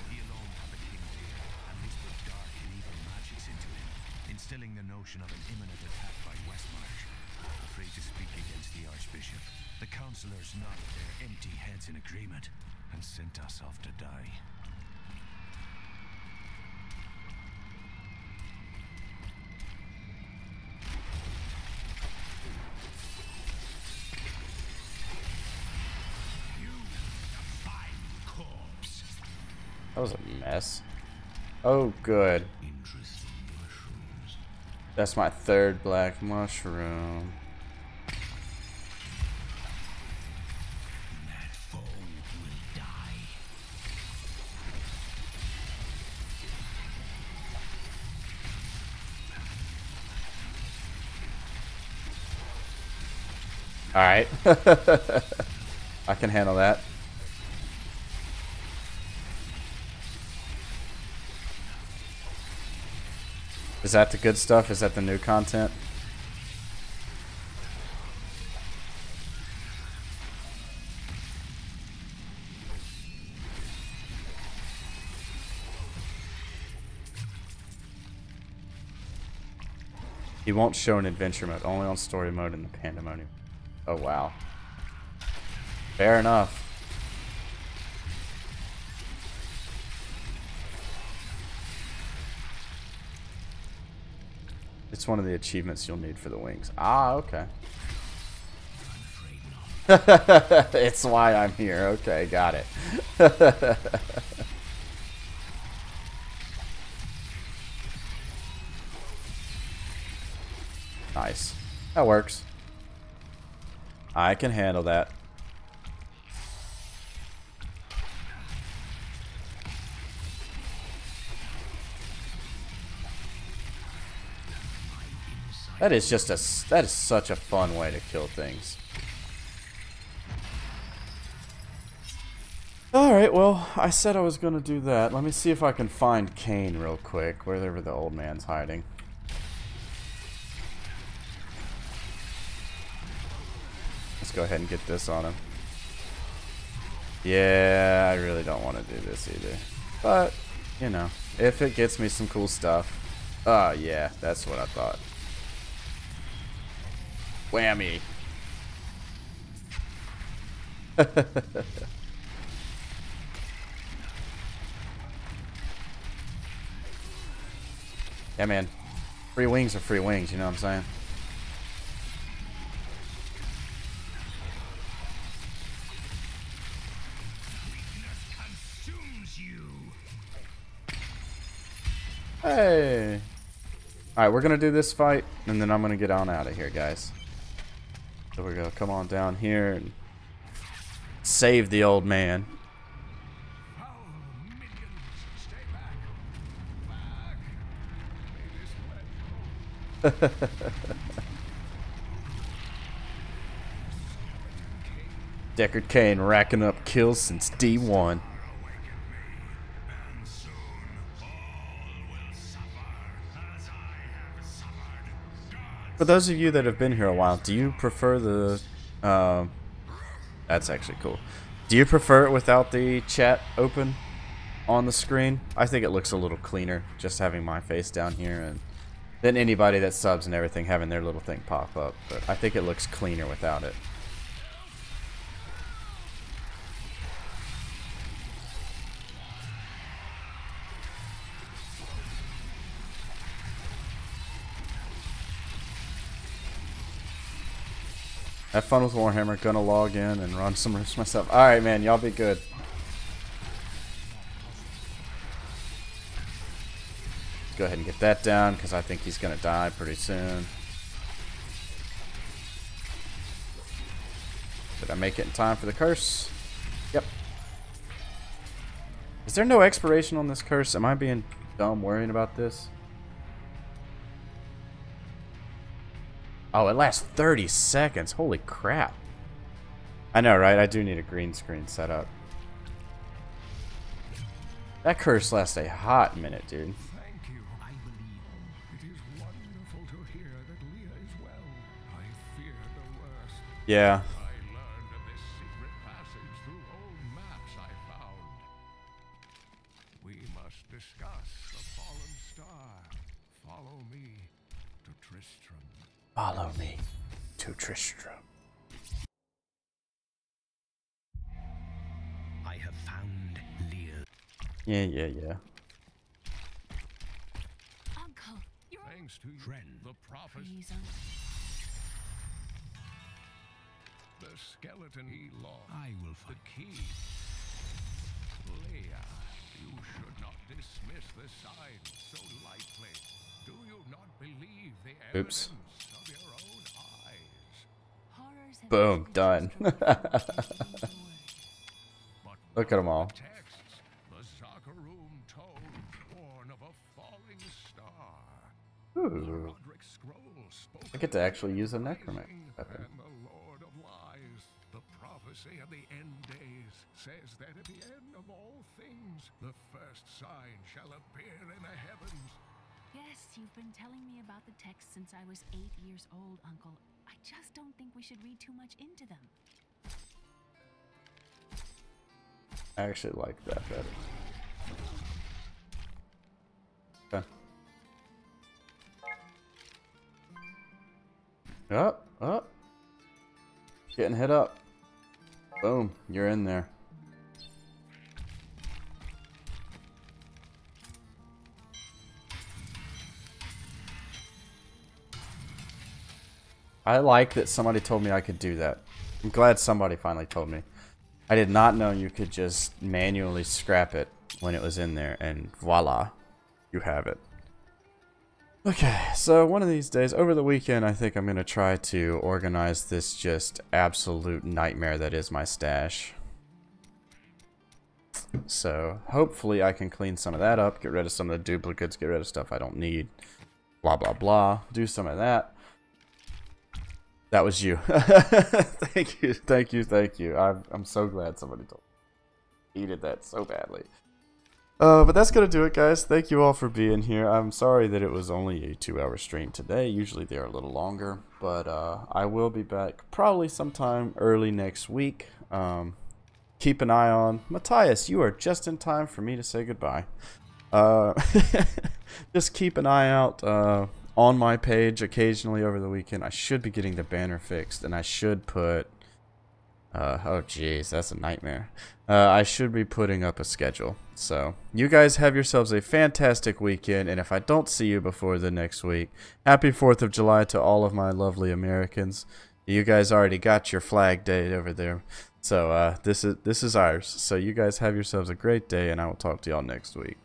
He alone had the king's ear, and whispered dark and evil magics into him, instilling the notion of an imminent attack by Westmarch. Afraid to speak against the Archbishop, the councillors nodded their empty heads in agreement, and sent us off to die. That was a mess. Oh, good. That's my 3rd black mushroom. That foe will die. Alright. I can handle that. Is that the good stuff? Is that the new content? He won't show in adventure mode, only on story mode in the pandemonium. Oh wow. Fair enough. It's one of the achievements you'll need for the wings. Ah, okay. It's why I'm here. Okay, got it. Nice. That works. I can handle that. That is just that is such a fun way to kill things. Alright, well, I said I was gonna do that. Let me see if I can find Kane real quick, wherever the old man's hiding. Let's go ahead and get this on him. Yeah, I really don't want to do this either. But, you know, if it gets me some cool stuff. Oh, yeah, that's what I thought. Whammy. Yeah, man. Free wings are free wings, you know what I'm saying? Hey. Alright, we're gonna do this fight, and then I'm gonna get on out of here, guys. So we're gonna come on down here and save the old man. Deckard Cain racking up kills since D1. For those of you that have been here a while, do you prefer the... that's actually cool. Do you prefer it without the chat open on the screen? I think it looks a little cleaner, just having my face down here, and then anybody that subs and everything having their little thing pop up. But I think it looks cleaner without it. Have fun with Warhammer. Gonna log in and run some riffs myself. Alright, man. Y'all be good. Let's go ahead and get that down, because I think he's gonna die pretty soon. Did I make it in time for the curse? Yep. Is there no expiration on this curse? Am I being dumb worrying about this? Oh, it lasts 30 seconds. Holy crap. I know, right? I do need a green screen set up. That curse lasts a hot minute, dude. Thank you. I believe it is wonderful to hear that Leah is well. I feared the worst. Yeah. I learned of this secret passage through old maps I found. We must discuss the fallen star. Follow me to Tristram. Follow me to Tristram. I have found Leah. Yeah. Uncle, you're Thanks to Friend. the prophet, please, Uncle. the skeleton he lost, I will the find. key. Leah, you should not dismiss the signs so lightly. Do you not believe the Oops. evidence of your own eyes? Horrors and Boom. Done. But Look at them all. texts, the Zakharum tome, born of a falling star. Ooh. Roderick Scroll spoke I get to actually use a necromancer and weapon. the Lord of Lies. The prophecy of the end days says that at the end of all things, the first sign shall appear in the heavens. Yes, you've been telling me about the texts since I was 8 years old, Uncle. I just don't think we should read too much into them. I actually like that better. Okay. Up. Getting hit up. Boom. You're in there. I like that somebody told me I could do that. I'm glad somebody finally told me. I did not know you could just manually scrap it when it was in there, and voila, you have it. Okay, so one of these days, over the weekend, I think I'm going to try to organize this just absolute nightmare that is my stash. So, hopefully I can clean some of that up, get rid of some of the duplicates, get rid of stuff I don't need, blah blah blah, do some of that. That was you. Thank you, thank you, thank you. I'm so glad somebody told me. Needed that so badly. But that's gonna do it, guys. Thank you all for being here. I'm sorry that it was only a 2-hour stream today. Usually they're a little longer, but I will be back probably sometime early next week. Keep an eye on Matthias. You are just in time for me to say goodbye. Just keep an eye out on my page occasionally over the weekend. I should be getting the banner fixed, and I should put oh jeez, that's a nightmare. I should be putting up a schedule. So you guys have yourselves a fantastic weekend, and if I don't see you before the next week, happy 4th of July to all of my lovely Americans. You guys already got your flag day over there, so this is ours. So you guys have yourselves a great day, and I will talk to y'all next week.